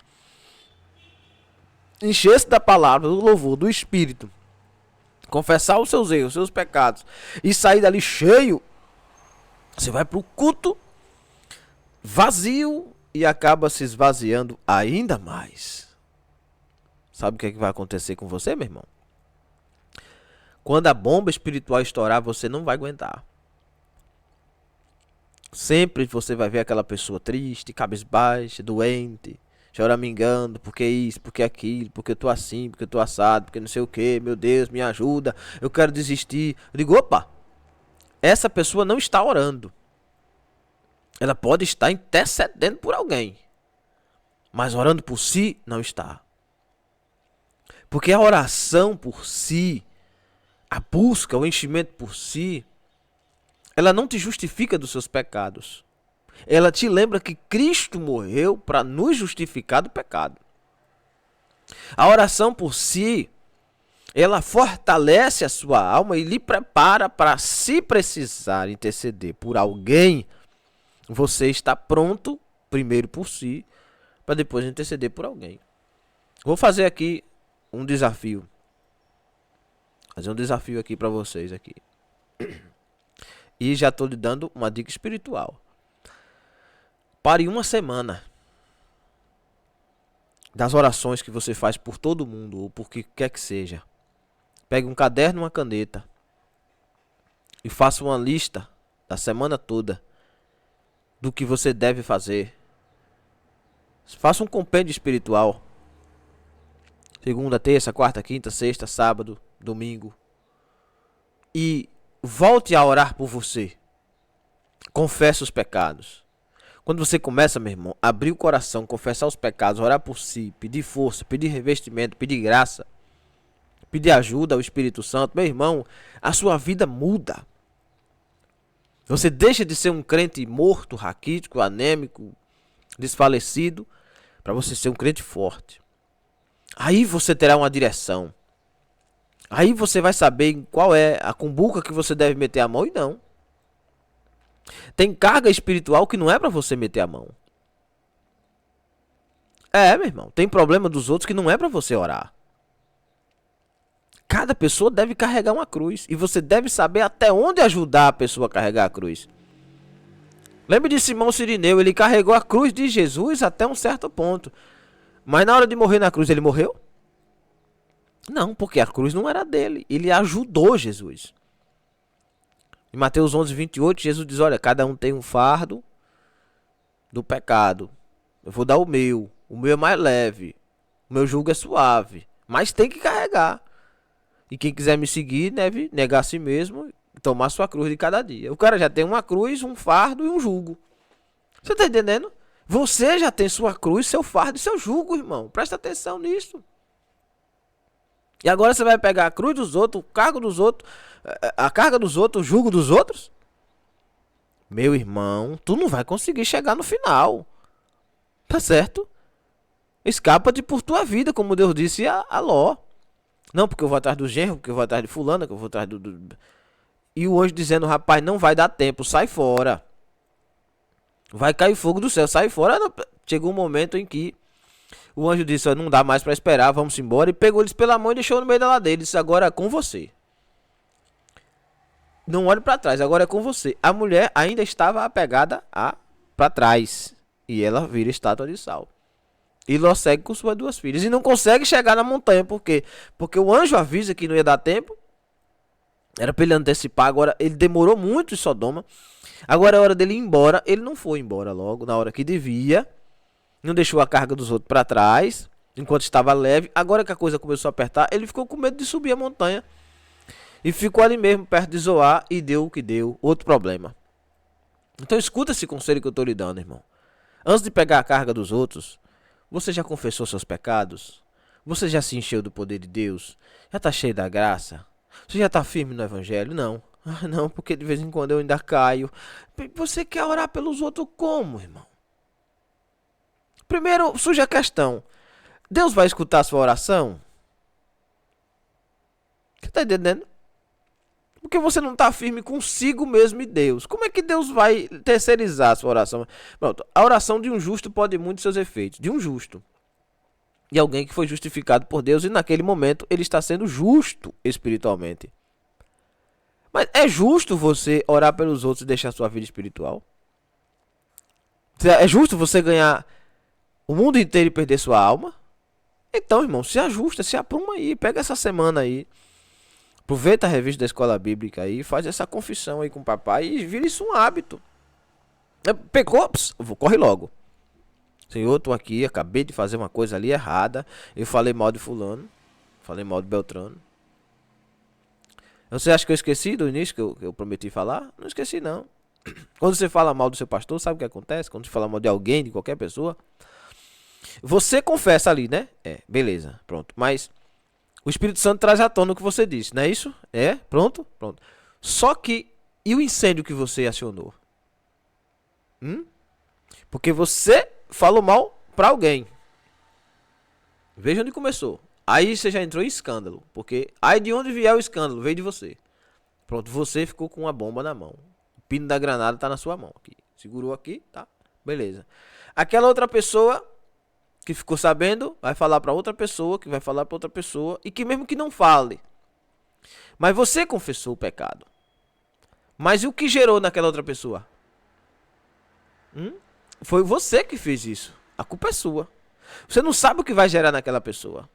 encher-se da palavra, do louvor, do Espírito, confessar os seus erros, os seus pecados, e sair dali cheio, você vai para o culto vazio e acaba se esvaziando ainda mais. Sabe o que é que vai acontecer com você, meu irmão? Quando a bomba espiritual estourar, você não vai aguentar. Sempre você vai ver aquela pessoa triste, cabisbaixa, doente, choramingando, porque isso, porque aquilo, porque eu tô assim, porque eu tô assado, porque não sei o que, meu Deus, me ajuda, eu quero desistir. Eu digo, opa, essa pessoa não está orando. Ela pode estar intercedendo por alguém, mas orando por si, não está. Porque a oração por si, a busca, o enchimento por si, ela não te justifica dos seus pecados. Ela te lembra que Cristo morreu para nos justificar do pecado. A oração por si, ela fortalece a sua alma e lhe prepara para, se precisar interceder por alguém, você está pronto, primeiro por si, para depois interceder por alguém. Vou fazer aqui um desafio. Fazer um desafio aqui para vocês aqui. E já estou lhe dando uma dica espiritual. Pare uma semana das orações que você faz por todo mundo, ou por que quer que seja. Pegue um caderno e uma caneta e faça uma lista da semana toda do que você deve fazer. Faça um compêndio espiritual. Segunda, terça, quarta, quinta, sexta, sábado, domingo. E volte a orar por você. Confesse os pecados. Quando você começa, meu irmão, a abrir o coração, confessar os pecados, orar por si, pedir força, pedir revestimento, pedir graça, pedir ajuda ao Espírito Santo, meu irmão, a sua vida muda. Você deixa de ser um crente morto, raquítico, anêmico, desfalecido, para você ser um crente forte. Aí você terá uma direção. Aí você vai saber qual é a cumbuca que você deve meter a mão e não. Tem carga espiritual que não é para você meter a mão. Meu irmão, tem problema dos outros que não é para você orar. Cada pessoa deve carregar uma cruz e você deve saber até onde ajudar a pessoa a carregar a cruz. Lembre de Simão Cirineu, ele carregou a cruz de Jesus até um certo ponto. Mas na hora de morrer na cruz, ele morreu? Não, porque a cruz não era dele. Ele ajudou Jesus. Em Mateus 11:28, Jesus diz, olha, cada um tem um fardo do pecado. Eu vou dar o meu é mais leve. O meu jugo é suave. Mas tem que carregar. E quem quiser me seguir deve negar a si mesmo e tomar sua cruz de cada dia. O cara já tem uma cruz, um fardo e um jugo. Você tá entendendo? Você já tem sua cruz, seu fardo e seu jugo, irmão. Presta atenção nisso. E agora você vai pegar a cruz dos outros, o cargo dos outros, a carga dos outros, o jugo dos outros? Meu irmão, tu não vai conseguir chegar no final. Tá certo? Escapa-te por tua vida, como Deus disse a Ló. Não, porque eu vou atrás do genro, porque eu vou atrás de fulana, que eu vou atrás do... E o anjo dizendo, rapaz, não vai dar tempo, sai fora. Vai cair fogo do céu, sai fora. Chegou um momento em que o anjo disse, não dá mais para esperar, vamos embora. E pegou eles pela mão e deixou no meio da ladeira. Ele disse, agora é com você. Não olhe para trás, agora é com você. A mulher ainda estava apegada para trás. E ela vira estátua de sal. E Ló segue com suas duas filhas. E não consegue chegar na montanha. Por quê? Porque o anjo avisa que não ia dar tempo. Era para ele antecipar. Agora ele demorou muito em Sodoma. Agora é hora dele ir embora. Ele não foi embora logo na hora que devia. Não deixou a carga dos outros para trás. Enquanto estava leve. Agora que a coisa começou a apertar. Ele ficou com medo de subir a montanha. E ficou ali mesmo perto de Zoar. E deu o que deu. Outro problema. Então escuta esse conselho que eu estou lhe dando, irmão. Antes de pegar a carga dos outros. Você já confessou seus pecados? Você já se encheu do poder de Deus? Já está cheio da graça? Você já está firme no evangelho? Não. Não, porque de vez em quando eu ainda caio. Você quer orar pelos outros como, irmão? Primeiro, surge a questão. Deus vai escutar a sua oração? Você está entendendo? Porque você não está firme consigo mesmo e Deus. Como é que Deus vai terceirizar a sua oração? Pronto, a oração de um justo pode muito seus efeitos. De um justo. De alguém que foi justificado por Deus e naquele momento ele está sendo justo espiritualmente. Mas é justo você orar pelos outros e deixar sua vida espiritual? É justo você ganhar o mundo inteiro e perder sua alma? Então, irmão, se ajusta, se apruma aí. Pega essa semana aí. Aproveita a revista da escola bíblica aí, faz essa confissão aí com o papai e vira isso um hábito. Pecou? Corre logo. Senhor, tô aqui, acabei de fazer uma coisa ali errada. Eu falei mal de fulano, falei mal de Beltrano. Você acha que eu esqueci do início que eu prometi falar? Não esqueci não. Quando você fala mal do seu pastor, sabe o que acontece? Quando você fala mal de alguém, de qualquer pessoa, você confessa ali, né? Beleza, pronto. Mas o Espírito Santo traz à tona o que você disse, não é isso? Pronto? Pronto. Só que, e o incêndio que você acionou? Porque você falou mal pra alguém. Veja onde começou. Aí você já entrou em escândalo. Porque aí de onde vier o escândalo, veio de você. Pronto, você ficou com uma bomba na mão. O pino da granada tá na sua mão. Aqui. Segurou aqui, tá? Beleza. Aquela outra pessoa que ficou sabendo, vai falar para outra pessoa, que vai falar para outra pessoa, e que mesmo que não fale, mas você confessou o pecado. Mas e o que gerou naquela outra pessoa? Foi você que fez isso. A culpa é sua. Você não sabe o que vai gerar naquela pessoa.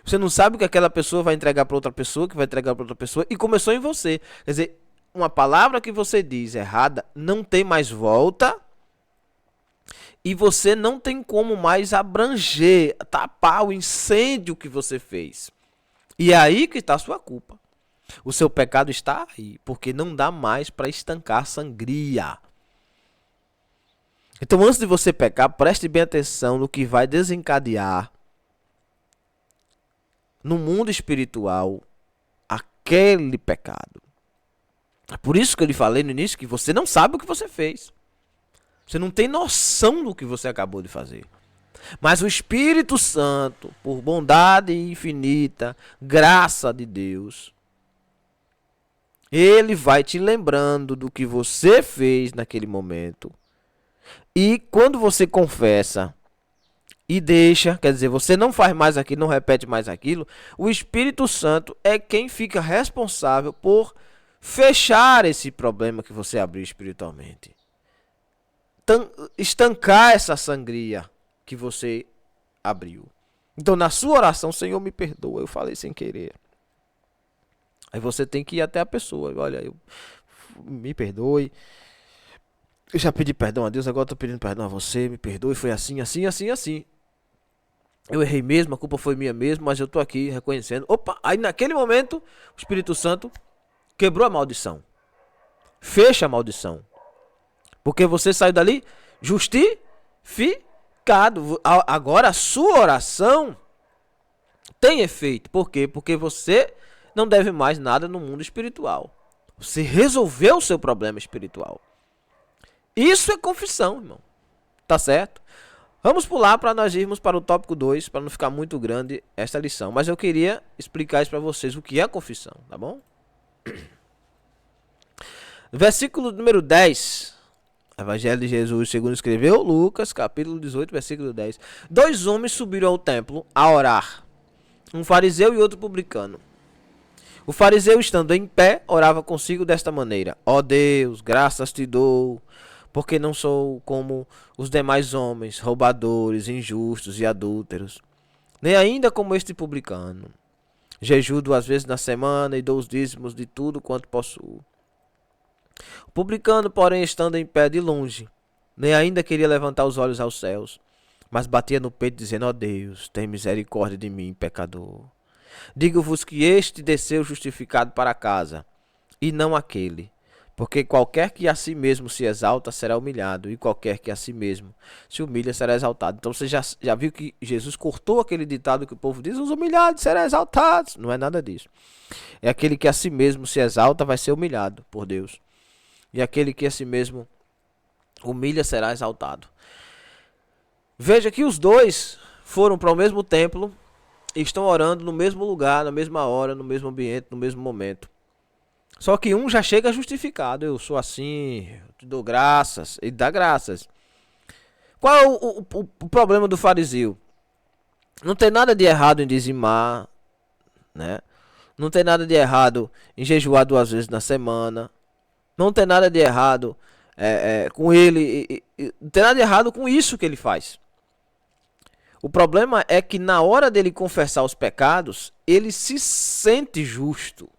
Você não sabe o que aquela pessoa vai entregar para outra pessoa, que vai entregar para outra pessoa, e começou em você. Quer dizer, uma palavra que você diz errada não tem mais volta, e você não tem como mais abranger, tapar o incêndio que você fez. E é aí que está a sua culpa. O seu pecado está aí, porque não dá mais para estancar a sangria. Então, antes de você pecar, preste bem atenção no que vai desencadear no mundo espiritual aquele pecado. É por isso que eu lhe falei no início que você não sabe o que você fez. Você não tem noção do que você acabou de fazer. Mas o Espírito Santo, por bondade infinita, graça de Deus, ele vai te lembrando do que você fez naquele momento. E quando você confessa e deixa, quer dizer, você não faz mais aquilo, não repete mais aquilo, o Espírito Santo é quem fica responsável por fechar esse problema que você abriu espiritualmente. Estancar essa sangria que você abriu. Então, na sua oração, Senhor, me perdoa, eu falei sem querer. Aí você tem que ir até a pessoa. Olha, me perdoe. Eu já pedi perdão a Deus, agora estou pedindo perdão a você. Me perdoe, foi assim, assim, assim, assim. Eu errei mesmo, a culpa foi minha mesmo, mas eu estou aqui reconhecendo. Opa, aí naquele momento, o Espírito Santo quebrou a maldição. Fecha a maldição. Porque você saiu dali justificado. Agora a sua oração tem efeito. Por quê? Porque você não deve mais nada no mundo espiritual. Você resolveu o seu problema espiritual. Isso é confissão, irmão. Tá certo? Vamos pular para nós irmos para o tópico 2, para não ficar muito grande esta lição. Mas eu queria explicar isso para vocês, o que é confissão, tá bom? Versículo número 10. Evangelho de Jesus, segundo escreveu Lucas, capítulo 18, versículo 10. 2 homens subiram ao templo a orar, um fariseu e outro publicano. O fariseu, estando em pé, orava consigo desta maneira: Ó Deus, graças te dou, porque não sou como os demais homens, roubadores, injustos e adúlteros, nem ainda como este publicano. Jejuo 2 vezes na semana e dou os dízimos de tudo quanto possuo. O publicano, porém, estando em pé de longe, nem ainda queria levantar os olhos aos céus, mas batia no peito, dizendo: Ó Deus, tem misericórdia de mim, pecador. Digo-vos que este desceu justificado para casa, e não aquele. Porque qualquer que a si mesmo se exalta será humilhado, e qualquer que a si mesmo se humilha será exaltado. Então você já viu que Jesus cortou aquele ditado que o povo diz: os humilhados serão exaltados. Não é nada disso. É aquele que a si mesmo se exalta vai ser humilhado por Deus. E aquele que a si mesmo humilha será exaltado. Veja que os dois foram para o mesmo templo e estão orando no mesmo lugar, na mesma hora, no mesmo ambiente, no mesmo momento. Só que um já chega justificado. Eu sou assim, eu te dou graças, ele dá graças. Qual é o problema do fariseu? Não tem nada de errado em dizimar, né? Não tem nada de errado em jejuar 2 vezes na semana. Não tem nada de errado com ele. Não tem nada de errado com isso que ele faz. O problema é que na hora dele confessar os pecados, ele se sente justo.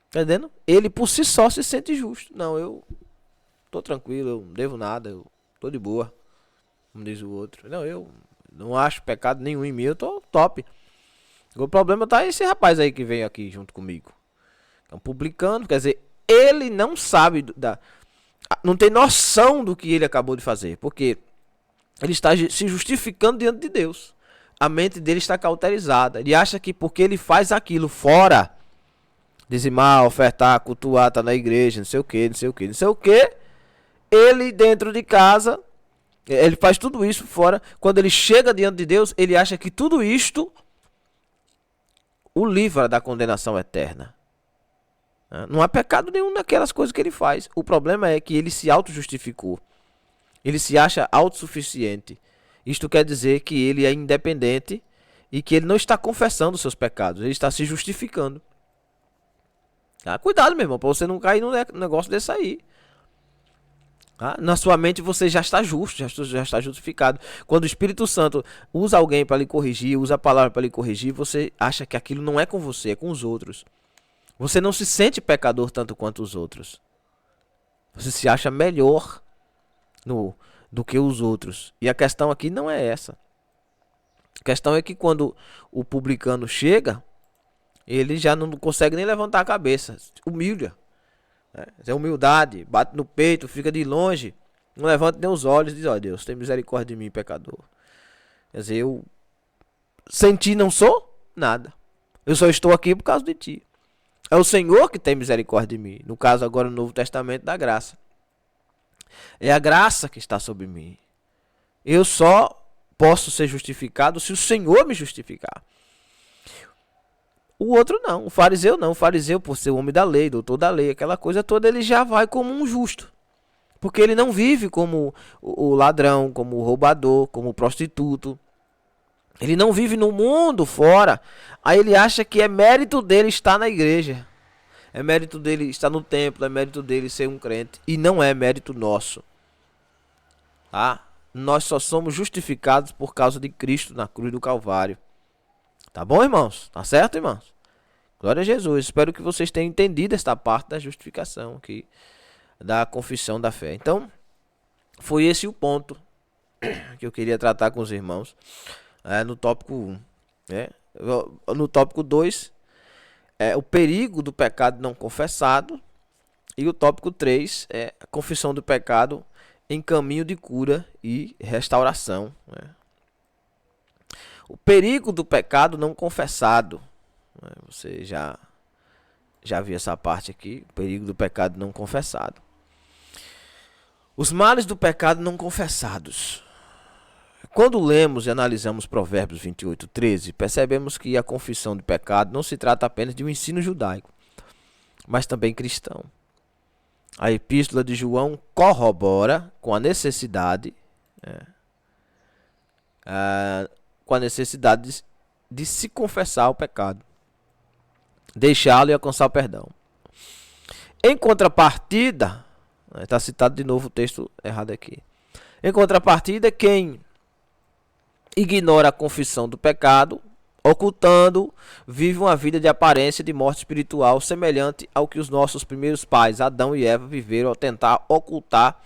Entendendo? Ele por si só se sente justo. Não, eu tô tranquilo, eu não devo nada, eu tô de boa. Como diz o outro. Não, eu não acho pecado nenhum em mim, eu tô top. O problema tá esse rapaz aí que veio aqui junto comigo. É um publicano, quer dizer, ele não sabe, não tem noção do que ele acabou de fazer. Porque ele está se justificando diante de Deus. A mente dele está cauterizada. Ele acha que porque ele faz aquilo fora, dizimar, ofertar, cultuar, estar na igreja, não sei o que, não sei o que, não sei o que, ele dentro de casa, ele faz tudo isso fora. Quando ele chega diante de Deus, ele acha que tudo isto o livra da condenação eterna. Não há pecado nenhum naquelas coisas que ele faz. O problema é que ele se auto-justificou. Ele se acha autossuficiente. Isto quer dizer que ele é independente e que ele não está confessando os seus pecados. Ele está se justificando. Tá? Cuidado, meu irmão, para você não cair num negócio desse aí. Tá? Na sua mente você já está justo, já está justificado. Quando o Espírito Santo usa alguém para lhe corrigir, usa a palavra para lhe corrigir, você acha que aquilo não é com você, é com os outros. Você não se sente pecador tanto quanto os outros. Você se acha melhor do que os outros. E a questão aqui não é essa. A questão é que quando o publicano chega, ele já não consegue nem levantar a cabeça. Humilha. É humildade, bate no peito, fica de longe, não levanta nem os olhos e diz: ó Deus, tem misericórdia de mim, pecador. Quer dizer, eu sem ti não sou nada. Eu só estou aqui por causa de ti. É o Senhor que tem misericórdia de mim. No caso agora no Novo Testamento da graça. É a graça que está sobre mim. Eu só posso ser justificado se o Senhor me justificar. O outro não, o fariseu não. O fariseu, por ser o homem da lei, doutor da lei, aquela coisa toda, ele já vai como um justo. Porque ele não vive como o ladrão, como o roubador, como o prostituto. Ele não vive no mundo fora. Aí ele acha que é mérito dele estar na igreja. É mérito dele estar no templo, é mérito dele ser um crente. E não é mérito nosso. Tá? Nós só somos justificados por causa de Cristo na cruz do Calvário. Tá bom, irmãos? Tá certo, irmãos? Glória a Jesus. Espero que vocês tenham entendido esta parte da justificação aqui, da confissão da fé. Então, foi esse o ponto que eu queria tratar com os irmãos no tópico 1. No tópico 2, o perigo do pecado não confessado. E o tópico 3 é a confissão do pecado em caminho de cura e restauração. O perigo do pecado não confessado. Você já viu essa parte aqui. O perigo do pecado não confessado. Os males do pecado não confessados. Quando lemos e analisamos Provérbios 28:13, percebemos que a confissão de pecado não se trata apenas de um ensino judaico, mas também cristão. A epístola de João corrobora com a necessidade de se confessar o pecado, deixá-lo e alcançar o perdão. Em contrapartida, está citado de novo o texto errado aqui. Em contrapartida, quem ignora a confissão do pecado, ocultando, vive uma vida de aparência de morte espiritual, semelhante ao que os nossos primeiros pais, Adão e Eva, viveram ao tentar ocultar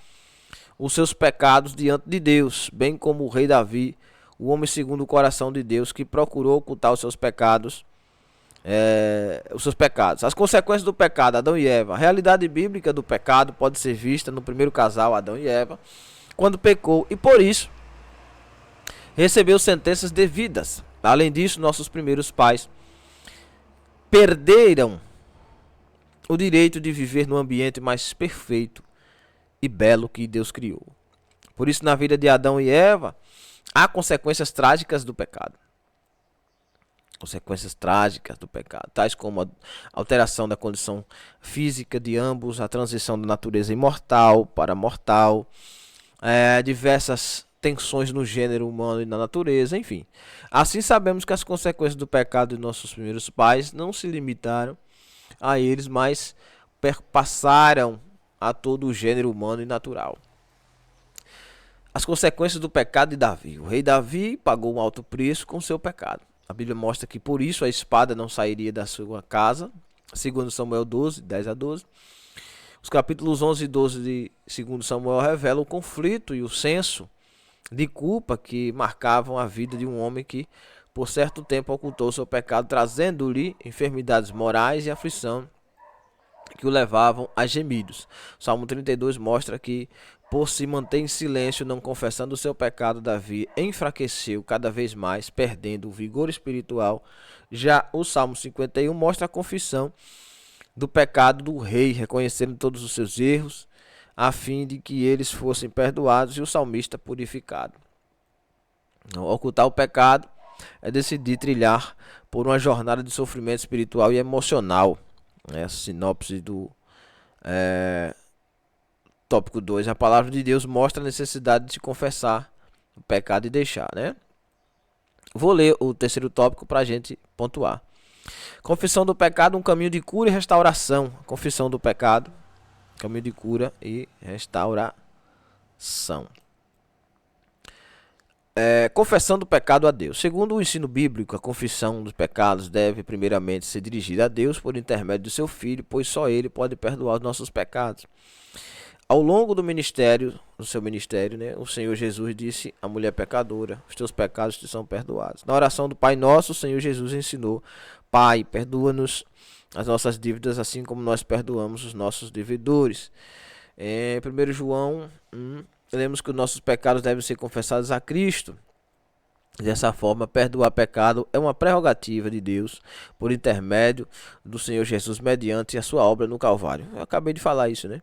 os seus pecados diante de Deus, bem como o rei Davi, o homem segundo o coração de Deus, que procurou ocultar os seus pecados. As consequências do pecado, Adão e Eva. A realidade bíblica do pecado pode ser vista no primeiro casal, Adão e Eva, quando pecou, e por isso recebeu sentenças devidas. Além disso, nossos primeiros pais perderam o direito de viver no ambiente mais perfeito e belo que Deus criou. Por isso, na vida de Adão e Eva, há consequências trágicas do pecado. Consequências trágicas do pecado, tais como a alteração da condição física de ambos, a transição da natureza imortal para mortal, diversas tensões no gênero humano e na natureza, enfim. Assim sabemos que as consequências do pecado de nossos primeiros pais não se limitaram a eles, mas perpassaram a todo o gênero humano e natural. As consequências do pecado de Davi. O rei Davi pagou um alto preço com seu pecado. A Bíblia mostra que por isso a espada não sairia da sua casa, segundo Samuel 12, 10-12. Os capítulos 11 e 12 de 2 Samuel revelam o conflito e o senso de culpa que marcavam a vida de um homem que por certo tempo ocultou seu pecado, trazendo-lhe enfermidades morais e aflição que o levavam a gemidos. O Salmo 32 mostra que, por se manter em silêncio, não confessando o seu pecado, Davi enfraqueceu cada vez mais, perdendo o vigor espiritual. Já o Salmo 51 mostra a confissão do pecado do rei, reconhecendo todos os seus erros, a fim de que eles fossem perdoados e o salmista purificado. Ocultar o pecado é decidir trilhar por uma jornada de sofrimento espiritual e emocional. A sinopse do tópico 2, a palavra de Deus mostra a necessidade de se confessar o pecado e deixar, Vou ler o terceiro tópico para a gente pontuar. Confissão do pecado, um caminho de cura e restauração. Confissão do pecado, caminho de cura e restauração. Confessando o pecado a Deus. Segundo o ensino bíblico, a confissão dos pecados deve primeiramente ser dirigida a Deus por intermédio do seu Filho, pois só Ele pode perdoar os nossos pecados. Ao longo do seu ministério, né, o Senhor Jesus disse à mulher pecadora: os teus pecados te são perdoados. Na oração do Pai Nosso, o Senhor Jesus ensinou: Pai, perdoa-nos as nossas dívidas, assim como nós perdoamos os nossos devedores. Em 1 João 1, lemos que os nossos pecados devem ser confessados a Cristo. Dessa forma, perdoar pecado é uma prerrogativa de Deus por intermédio do Senhor Jesus mediante a sua obra no Calvário. Eu acabei de falar isso, né?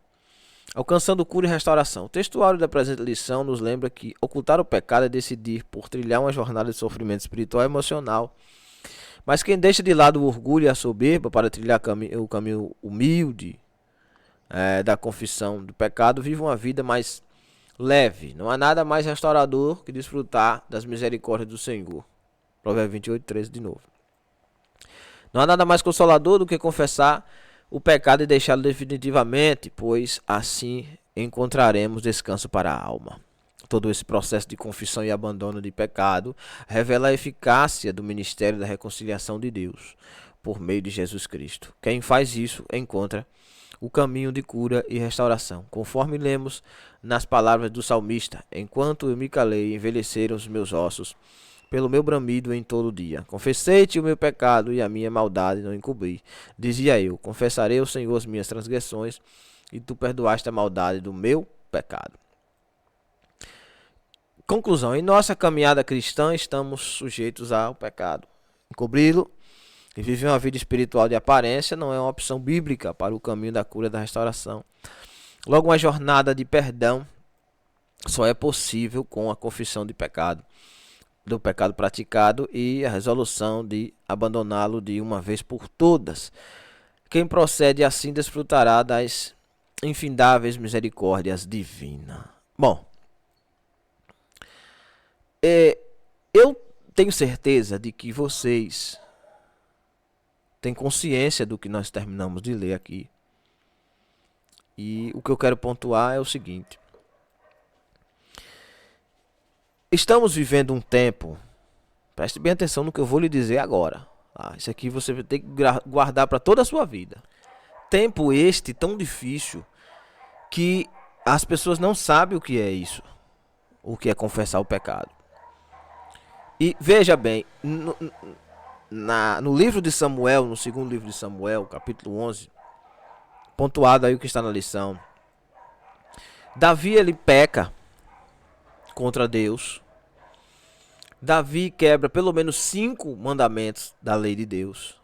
Alcançando cura e restauração. O textuário da presente lição nos lembra que ocultar o pecado é decidir por trilhar uma jornada de sofrimento espiritual e emocional. Mas quem deixa de lado o orgulho e a soberba para trilhar o caminho humilde da confissão do pecado, vive uma vida mais leve. Não há nada mais restaurador que desfrutar das misericórdias do Senhor. Provérbios 28, 13 de novo. Não há nada mais consolador do que confessar o pecado e deixá-lo definitivamente, pois assim encontraremos descanso para a alma. Todo esse processo de confissão e abandono de pecado revela a eficácia do ministério da reconciliação de Deus por meio de Jesus Cristo. Quem faz isso encontra o caminho de cura e restauração. Conforme lemos nas palavras do salmista: enquanto eu me calei, envelheceram os meus ossos pelo meu bramido em todo dia. Confessei-te o meu pecado e a minha maldade não encobri. Dizia eu: confessarei ao Senhor as minhas transgressões, e tu perdoaste a maldade do meu pecado. Conclusão: em nossa caminhada cristã estamos sujeitos ao pecado. Encobri-lo e viver uma vida espiritual de aparência não é uma opção bíblica para o caminho da cura e da restauração. Logo, uma jornada de perdão só é possível com a confissão de pecado, do pecado praticado e a resolução de abandoná-lo de uma vez por todas. Quem procede assim desfrutará das infindáveis misericórdias divinas. Bom, eu tenho certeza de que vocês têm consciência do que nós terminamos de ler aqui. E o que eu quero pontuar é o seguinte: estamos vivendo um tempo, preste bem atenção no que eu vou lhe dizer agora. Isso aqui você vai ter que guardar para toda a sua vida. Tempo este tão difícil que as pessoas não sabem o que é isso, o que é confessar o pecado. E veja bem, no livro de Samuel, no segundo livro de Samuel, capítulo 11, pontuado aí o que está na lição, Davi ele peca contra Deus. Davi quebra pelo menos 5 mandamentos da lei de Deus.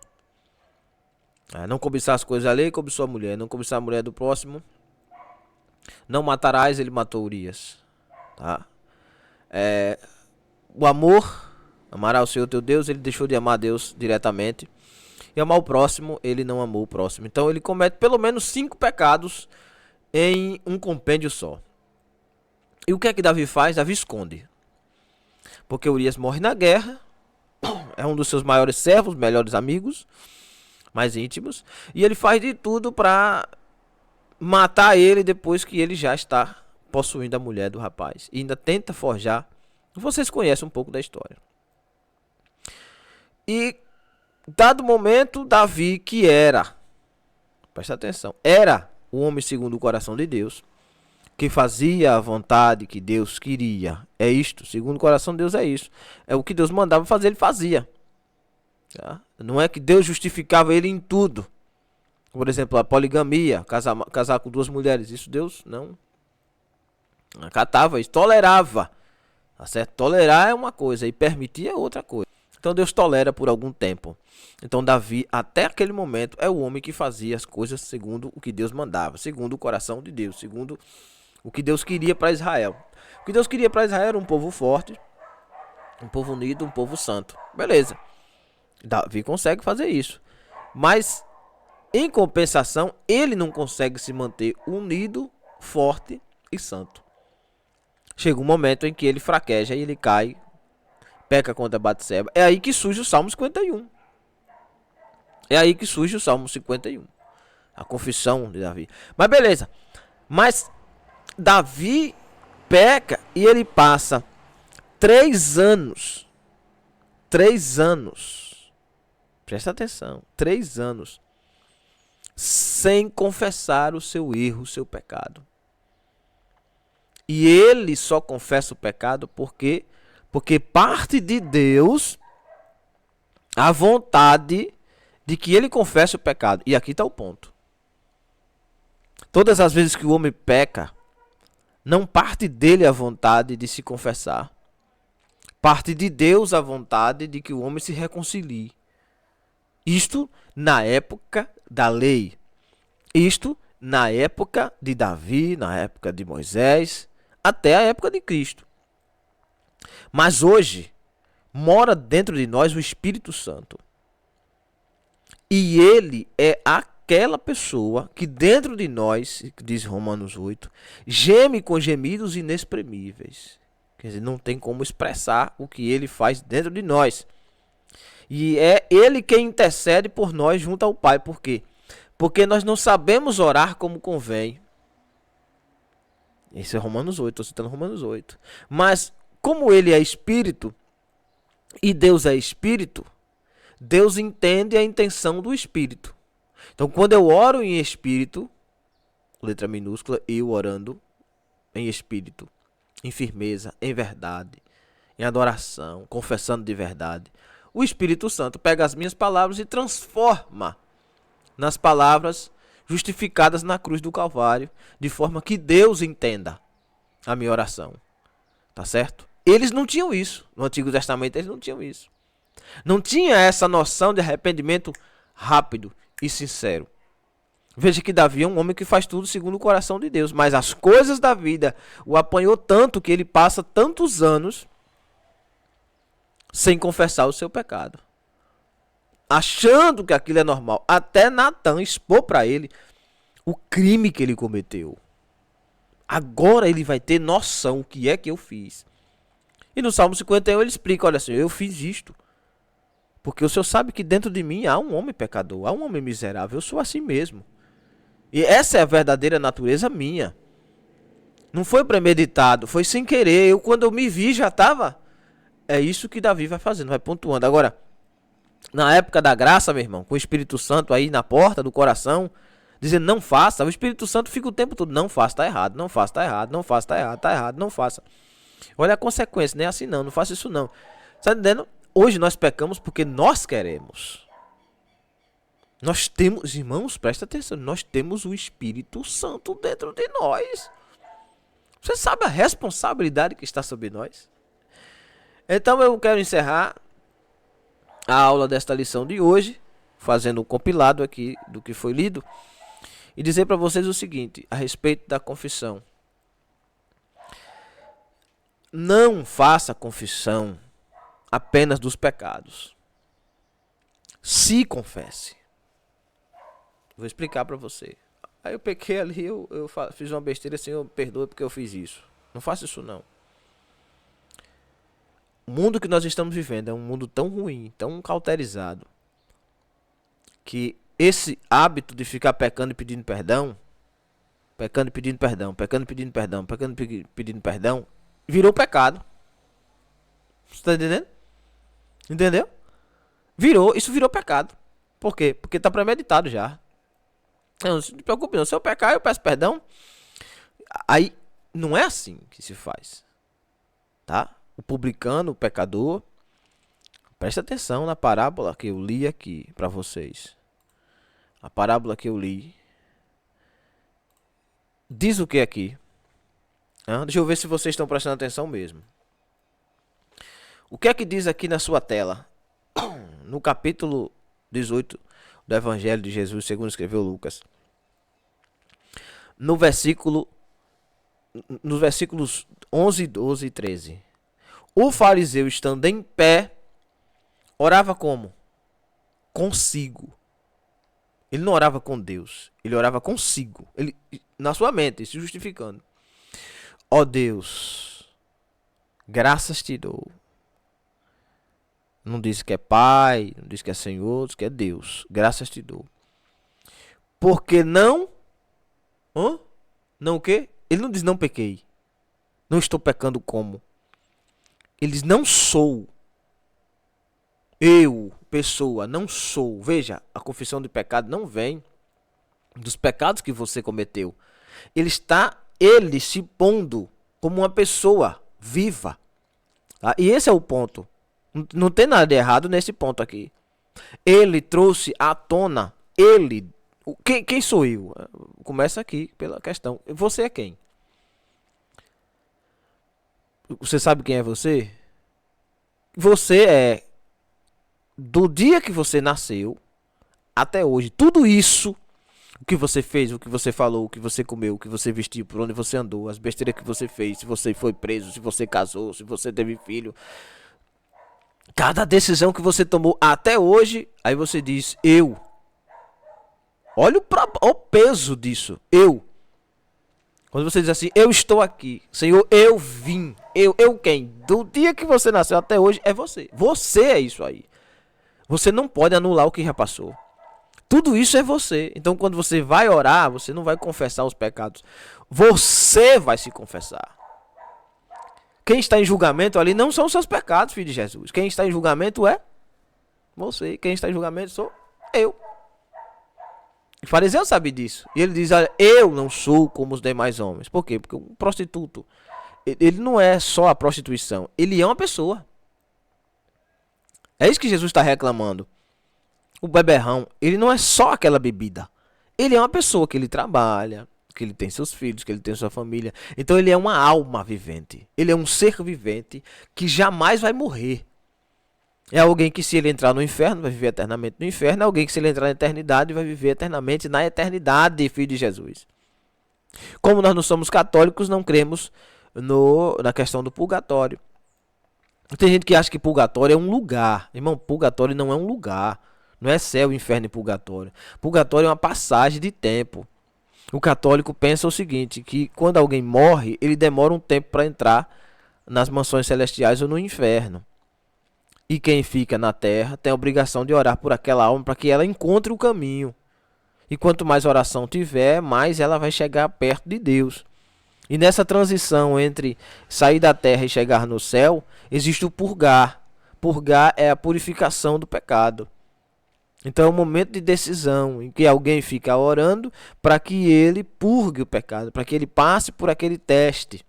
Não cobiçar as coisas da lei, cobiçou a mulher. Não cobiçar a mulher do próximo. Não matarás, ele matou Urias. O amor, amará o Senhor teu Deus, ele deixou de amar a Deus diretamente. E amar o próximo, ele não amou o próximo. Então ele comete pelo menos 5 pecados em um compêndio só. E o que é que Davi faz? Davi esconde. Porque Urias morre na guerra. É um dos seus maiores servos, melhores amigos, mais íntimos. E ele faz de tudo para matar ele depois que ele já está possuindo a mulher do rapaz. E ainda tenta forjar. Vocês conhecem um pouco da história. E dado momento, Davi, que era, presta atenção, era o homem segundo o coração de Deus, que fazia a vontade que Deus queria. É isto, segundo o coração de Deus é isso. É o que Deus mandava fazer, ele fazia. Não é que Deus justificava ele em tudo. Por exemplo, a poligamia, casar com 2 mulheres, isso Deus não acatava, isso tolerava. Tá certo? Tolerar é uma coisa e permitir é outra coisa. Então Deus tolera por algum tempo. Então Davi, até aquele momento, é o homem que fazia as coisas segundo o que Deus mandava, segundo o coração de Deus, segundo o que Deus queria para Israel. O que Deus queria para Israel era um povo forte, um povo unido, um povo santo. Beleza. Davi consegue fazer isso. Mas, em compensação, ele não consegue se manter unido, forte e santo. Chega um momento em que ele fraqueja e ele cai, peca contra Batseba. É aí que surge o Salmo 51. É aí que surge o Salmo 51. A confissão de Davi. Mas beleza. Mas Davi peca e ele passa 3 anos. 3 anos. Presta atenção. 3 anos. Sem confessar o seu erro, o seu pecado. E ele só confessa o pecado porque parte de Deus a vontade de que ele confesse o pecado. E aqui está o ponto. Todas as vezes que o homem peca, não parte dele a vontade de se confessar. Parte de Deus a vontade de que o homem se reconcilie. Isto na época da lei. Isto na época de Davi, na época de Moisés, até a época de Cristo. Mas hoje, mora dentro de nós o Espírito Santo. E ele é aquela pessoa que dentro de nós, diz Romanos 8, geme com gemidos inexprimíveis. Quer dizer, não tem como expressar o que ele faz dentro de nós. E é ele quem intercede por nós junto ao Pai. Por quê? Porque nós não sabemos orar como convém. Esse é Romanos 8, estou citando Romanos 8. Mas como ele é Espírito e Deus é Espírito, Deus entende a intenção do Espírito. Então, quando eu oro em Espírito, letra minúscula, eu orando em Espírito, em firmeza, em verdade, em adoração, confessando de verdade, o Espírito Santo pega as minhas palavras e transforma nas palavras justificadas na cruz do Calvário, de forma que Deus entenda a minha oração. Tá certo? Eles não tinham isso. No Antigo Testamento eles não tinham isso. Não tinha essa noção de arrependimento rápido e sincero. Veja que Davi é um homem que faz tudo segundo o coração de Deus, mas as coisas da vida o apanhou tanto que ele passa tantos anos sem confessar o seu pecado, achando que aquilo é normal, até Natan expor para ele o crime que ele cometeu. Agora ele vai ter noção o que é que eu fiz. E no Salmo 51 ele explica, olha assim, eu fiz isto porque o Senhor sabe que dentro de mim há um homem pecador, há um homem miserável, eu sou assim mesmo. E essa é a verdadeira natureza minha. Não foi premeditado, foi sem querer. Quando eu me vi, já estava. É isso que Davi vai fazendo, vai pontuando. Agora, na época da graça, meu irmão, com o Espírito Santo aí na porta do coração, dizendo não faça, o Espírito Santo fica o tempo todo, não faça, tá errado, não faça, tá errado, não faça, tá errado, tá errado, não faça. Olha a consequência, não é assim não faça isso não. Está entendendo? Hoje nós pecamos porque nós queremos. Nós temos, irmãos, presta atenção, nós temos o Espírito Santo dentro de nós. Você sabe a responsabilidade que está sobre nós? Então eu quero encerrar a aula desta lição de hoje, fazendo um compilado aqui do que foi lido, e dizer para vocês o seguinte, a respeito da confissão. Não faça confissão apenas dos pecados. Se confesse. Vou explicar para você. Aí eu pequei ali, eu fiz uma besteira, Senhor, perdoe porque eu fiz isso. Não faça isso não. O mundo que nós estamos vivendo é um mundo tão ruim, tão cauterizado, que esse hábito de ficar pecando e pedindo perdão, pecando e pedindo perdão, pecando e pedindo perdão, pecando e pedindo perdão, virou pecado. Você está entendendo? Entendeu? Isso virou pecado. Por quê? Porque está premeditado já. Não se preocupe não, se eu pecar eu peço perdão. Aí não é assim que se faz, tá? O publicano, o pecador, presta atenção na parábola que eu li aqui para vocês. A parábola que eu li diz o que aqui? Deixa eu ver se vocês estão prestando atenção mesmo. O que é que diz aqui na sua tela? No capítulo 18 do Evangelho de Jesus, segundo escreveu Lucas. Nos versículos 11, 12 e 13. O fariseu, estando em pé, orava como? Consigo. Ele não orava com Deus, ele orava consigo. Ele, na sua mente, se justificando. Ó Deus, graças te dou. Não diz que é Pai, não diz que é Senhor, diz que é Deus. Graças te dou. Porque não... Não o quê? Ele não diz não pequei. Não estou pecando como? Ele diz não sou. Eu, pessoa, não sou. Veja, a confissão de pecado não vem dos pecados que você cometeu. Ele se pondo como uma pessoa viva. Tá? E esse é o ponto. Não tem nada de errado nesse ponto aqui. Ele trouxe à tona. Quem sou eu? Começa aqui pela questão. Você é quem? Você sabe quem é você? Você é do dia que você nasceu até hoje. Tudo isso, o que você fez, o que você falou, o que você comeu, o que você vestiu, por onde você andou, as besteiras que você fez, se você foi preso, se você casou, se você teve filho. Cada decisão que você tomou até hoje, aí você diz, eu. Olha o peso disso, eu. Quando você diz assim, eu estou aqui, Senhor, eu vim. Eu quem? Do dia que você nasceu até hoje é você. Você é isso aí. Você não pode anular o que já passou. Tudo isso é você. Então quando você vai orar, você não vai confessar os pecados. Você vai se confessar. Quem está em julgamento ali não são os seus pecados, filho de Jesus. Quem está em julgamento é você. Quem está em julgamento sou eu. O fariseu sabe disso. E ele diz, olha, eu não sou como os demais homens. Por quê? Porque um prostituto, ele não é só a prostituição. Ele é uma pessoa. É isso que Jesus está reclamando. O beberrão, ele não é só aquela bebida. Ele é uma pessoa que ele trabalha, que ele tem seus filhos, que ele tem sua família. Então ele é uma alma vivente. Ele é um ser vivente que jamais vai morrer. É alguém que, se ele entrar no inferno, vai viver eternamente no inferno. É alguém que, se ele entrar na eternidade, vai viver eternamente na eternidade, filho de Jesus. Como nós não somos católicos, não cremos na questão do purgatório. Tem gente que acha que purgatório é um lugar. Irmão, purgatório não é um lugar. Não é céu, inferno e purgatório. Purgatório é uma passagem de tempo. O católico pensa o seguinte, que quando alguém morre, ele demora um tempo para entrar nas mansões celestiais ou no inferno. E quem fica na terra tem a obrigação de orar por aquela alma para que ela encontre o caminho. E quanto mais oração tiver, mais ela vai chegar perto de Deus. E nessa transição entre sair da terra e chegar no céu, existe o purgar. Purgar é a purificação do pecado. Então é um momento de decisão em que alguém fica orando para que ele purgue o pecado, para que ele passe por aquele teste.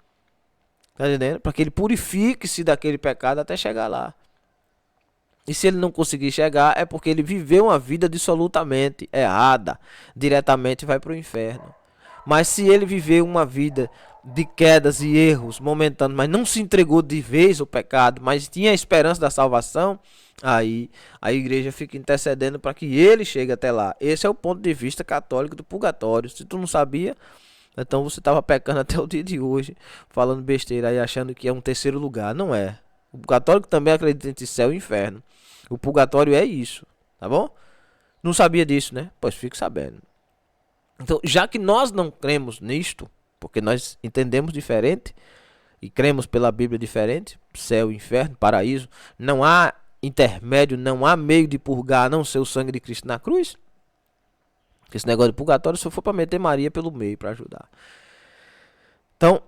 Tá entendendo? Para que ele purifique-se daquele pecado até chegar lá. E se ele não conseguir chegar, é porque ele viveu uma vida absolutamente errada. Diretamente vai para o inferno. Mas se ele viveu uma vida de quedas e erros momentâneos, mas não se entregou de vez ao pecado, mas tinha a esperança da salvação, aí a igreja fica intercedendo para que ele chegue até lá. Esse é o ponto de vista católico do purgatório. Se tu não sabia, então você estava pecando até o dia de hoje, falando besteira aí, achando que é um terceiro lugar. Não é. O católico também acredita em céu e inferno. O purgatório é isso, tá bom? Não sabia disso, né? Pois fique sabendo. Então, já que nós não cremos nisto, porque nós entendemos diferente e cremos pela Bíblia diferente, céu, inferno, paraíso, não há intermédio, não há meio de purgar a não ser o sangue de Cristo na cruz. Esse negócio de purgatório só for para meter Maria pelo meio para ajudar. Então,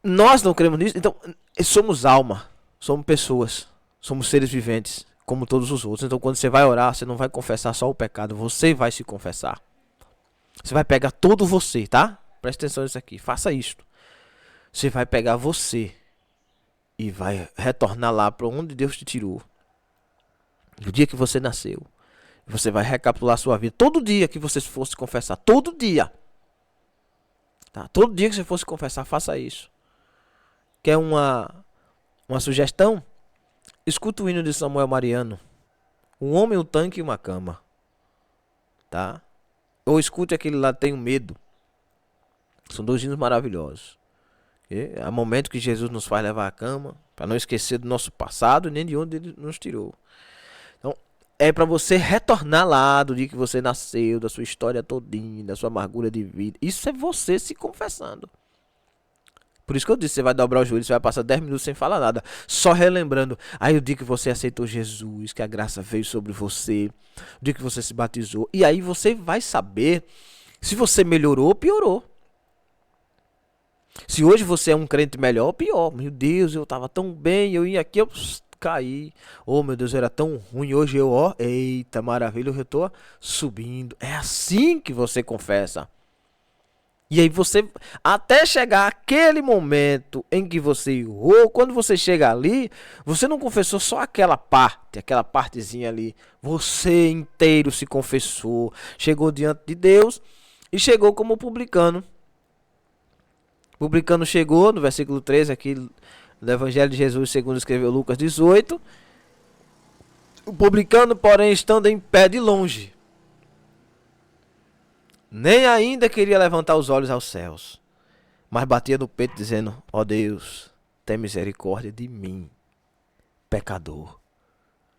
nós não cremos nisso. Então, somos alma, somos pessoas, somos seres viventes, como todos os outros. Então quando você vai orar, você não vai confessar só o pecado, você vai se confessar. Você vai pegar todo você, tá? Presta atenção nisso aqui, faça isto. Você vai pegar você e vai retornar lá para onde Deus te tirou. No dia que você nasceu. Você vai recapitular a sua vida. Todo dia que você fosse confessar, todo dia. Tá? Todo dia que você fosse confessar, faça isso. Quer uma sugestão? Escuta o hino de Samuel Mariano. Um homem, um tanque e uma cama. Tá? Ou escute aquele lá, Tenho Medo. São dois hinos maravilhosos. É o momento que Jesus nos faz levar a cama, para não esquecer do nosso passado, nem de onde ele nos tirou. Então, é para você retornar lá do dia que você nasceu, da sua história todinha, da sua amargura de vida. Isso é você se confessando. Por isso que eu disse, você vai dobrar o joelho, você vai passar 10 minutos sem falar nada, só relembrando. Aí o dia que você aceitou Jesus, que a graça veio sobre você, o dia que você se batizou, e aí você vai saber se você melhorou ou piorou. Se hoje você é um crente melhor ou pior. Meu Deus, eu estava tão bem, eu ia aqui, eu caí. Oh, meu Deus, eu era tão ruim, hoje eu, ó, eita, maravilha, eu estou subindo. É assim que você confessa. E aí você, até chegar aquele momento em que você errou, quando você chega ali, você não confessou só aquela parte, aquela partezinha ali. Você inteiro se confessou, chegou diante de Deus e chegou como publicano. O publicano chegou, no versículo 13 aqui do Evangelho de Jesus, segundo escreveu Lucas 18. O publicano, porém, estando em pé de longe, nem ainda queria levantar os olhos aos céus, mas batia no peito dizendo: ó Deus, tem misericórdia de mim, pecador.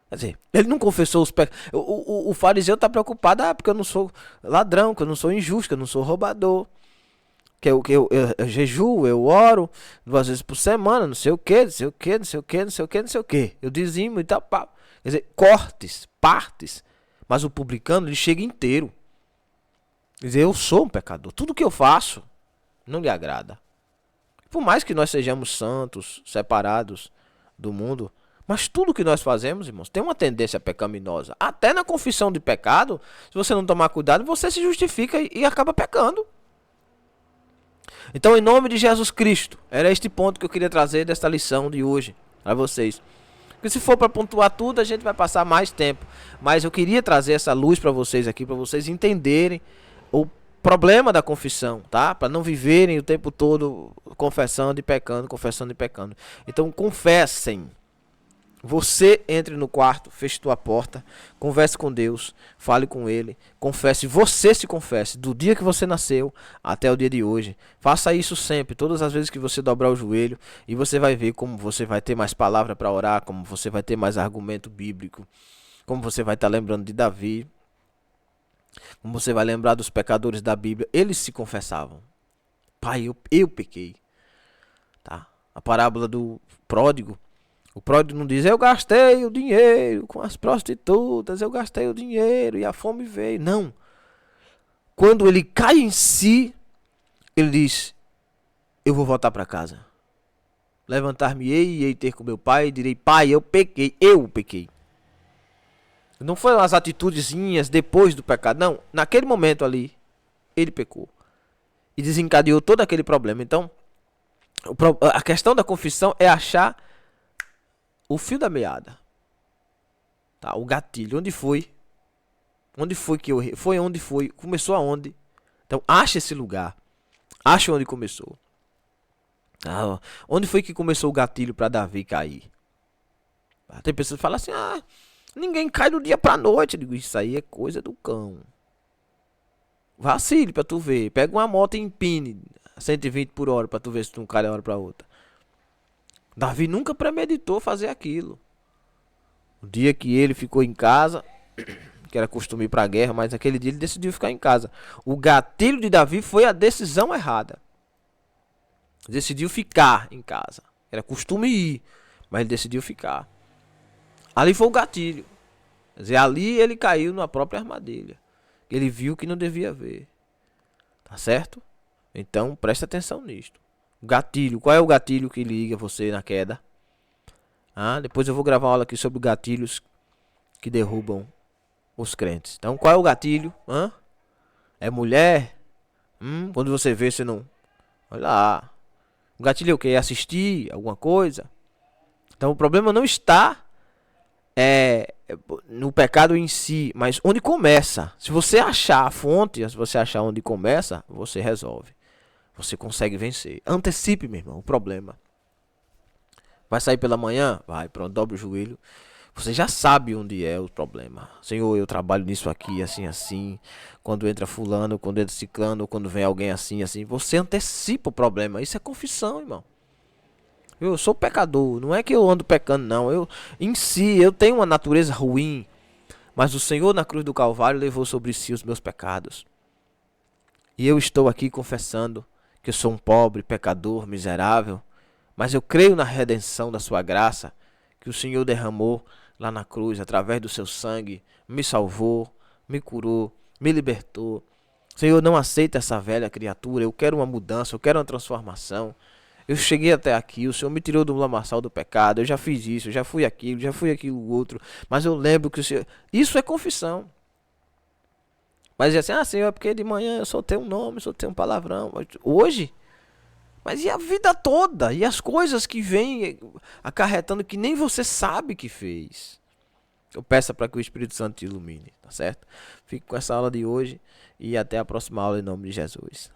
Quer dizer, ele não confessou os pecados. O fariseu está preocupado, porque eu não sou ladrão, que eu não sou injusto, que eu não sou roubador, que eu jejuo, eu oro 2 vezes por semana, não sei o que, não sei o que, não sei o que, não sei o que, não sei o que. Eu dizimo e tal, pá. Quer dizer, cortes, partes. Mas o publicano, ele chega inteiro. Quer dizer, eu sou um pecador. Tudo que eu faço não lhe agrada. Por mais que nós sejamos santos, separados do mundo, mas tudo que nós fazemos, irmãos, tem uma tendência pecaminosa. Até na confissão de pecado, se você não tomar cuidado, você se justifica e acaba pecando. Então, em nome de Jesus Cristo, era este ponto que eu queria trazer desta lição de hoje para vocês. Porque se for para pontuar tudo, a gente vai passar mais tempo. Mas eu queria trazer essa luz para vocês aqui, para vocês entenderem o problema da confissão, tá? Para não viverem o tempo todo confessando e pecando, confessando e pecando. Então, confessem. Você entre no quarto, feche tua porta, converse com Deus, fale com Ele, confesse, você se confesse, do dia que você nasceu até o dia de hoje. Faça isso sempre, todas as vezes que você dobrar o joelho, e você vai ver como você vai ter mais palavra para orar, como você vai ter mais argumento bíblico, como você vai estar lembrando de Davi, como você vai lembrar dos pecadores da Bíblia. Eles se confessavam: pai, eu pequei, tá? A parábola do pródigo. O pródigo não diz: eu gastei o dinheiro com as prostitutas, eu gastei o dinheiro e a fome veio. Não. Quando ele cai em si, ele diz: eu vou voltar para casa. Levantar-me-ei e ir ter com meu pai e direi: pai, eu pequei. Não foram as atitudezinhas depois do pecado. Não, naquele momento ali, ele pecou. E desencadeou todo aquele problema. Então, a questão da confissão é achar o fio da meada, tá? O gatilho, onde foi? Onde foi que eu errei? Foi onde foi? Começou aonde? Então, acha esse lugar. Acha onde começou. Onde foi que começou o gatilho para Davi cair? Tem pessoas que falam assim: ninguém cai do dia pra noite. Eu digo: isso aí é coisa do cão. Vacile pra tu ver. Pega uma moto e empine 120 por hora pra tu ver se tu não cai de uma hora pra outra. Davi nunca premeditou fazer aquilo. O dia que ele ficou em casa, que era costume ir para a guerra, mas aquele dia ele decidiu ficar em casa. O gatilho de Davi foi a decisão errada. Decidiu ficar em casa. Era costume ir, mas ele decidiu ficar. Ali foi o gatilho. Quer dizer, ali ele caiu na própria armadilha. Ele viu que não devia ver. Tá certo? Então presta atenção nisto. Gatilho, qual é o gatilho que liga você na queda? Depois eu vou gravar uma aula aqui sobre gatilhos que derrubam os crentes. Então, qual é o gatilho? É mulher? Quando você vê, você não... Olha lá. O gatilho é o quê? É assistir alguma coisa? Então, o problema não está no pecado em si, mas onde começa. Se você achar a fonte, se você achar onde começa, você resolve. Você consegue vencer. Antecipe, meu irmão, o problema. Vai sair pela manhã? Vai, pronto, dobra o joelho. Você já sabe onde é o problema. Senhor, eu trabalho nisso aqui, assim, assim. Quando entra fulano, quando entra ciclano, quando vem alguém assim, assim. Você antecipa o problema. Isso é confissão, irmão. Eu sou pecador. Não é que eu ando pecando, não. Em si, eu tenho uma natureza ruim. Mas o Senhor na cruz do Calvário levou sobre si os meus pecados. E eu estou aqui confessando que eu sou um pobre, pecador, miserável, mas eu creio na redenção da sua graça, que o Senhor derramou lá na cruz, através do seu sangue, me salvou, me curou, me libertou. Senhor, não aceita essa velha criatura, eu quero uma mudança, eu quero uma transformação. Eu cheguei até aqui, o Senhor me tirou do lamaçal do pecado, eu já fiz isso, já fui aquilo outro, mas eu lembro que o Senhor... Isso é confissão. Mas diz assim, Senhor, é porque de manhã eu soltei um nome, soltei um palavrão. Hoje? Mas e a vida toda? E as coisas que vêm acarretando que nem você sabe que fez? Eu peço para que o Espírito Santo te ilumine, tá certo? Fico com essa aula de hoje e até a próxima aula em nome de Jesus.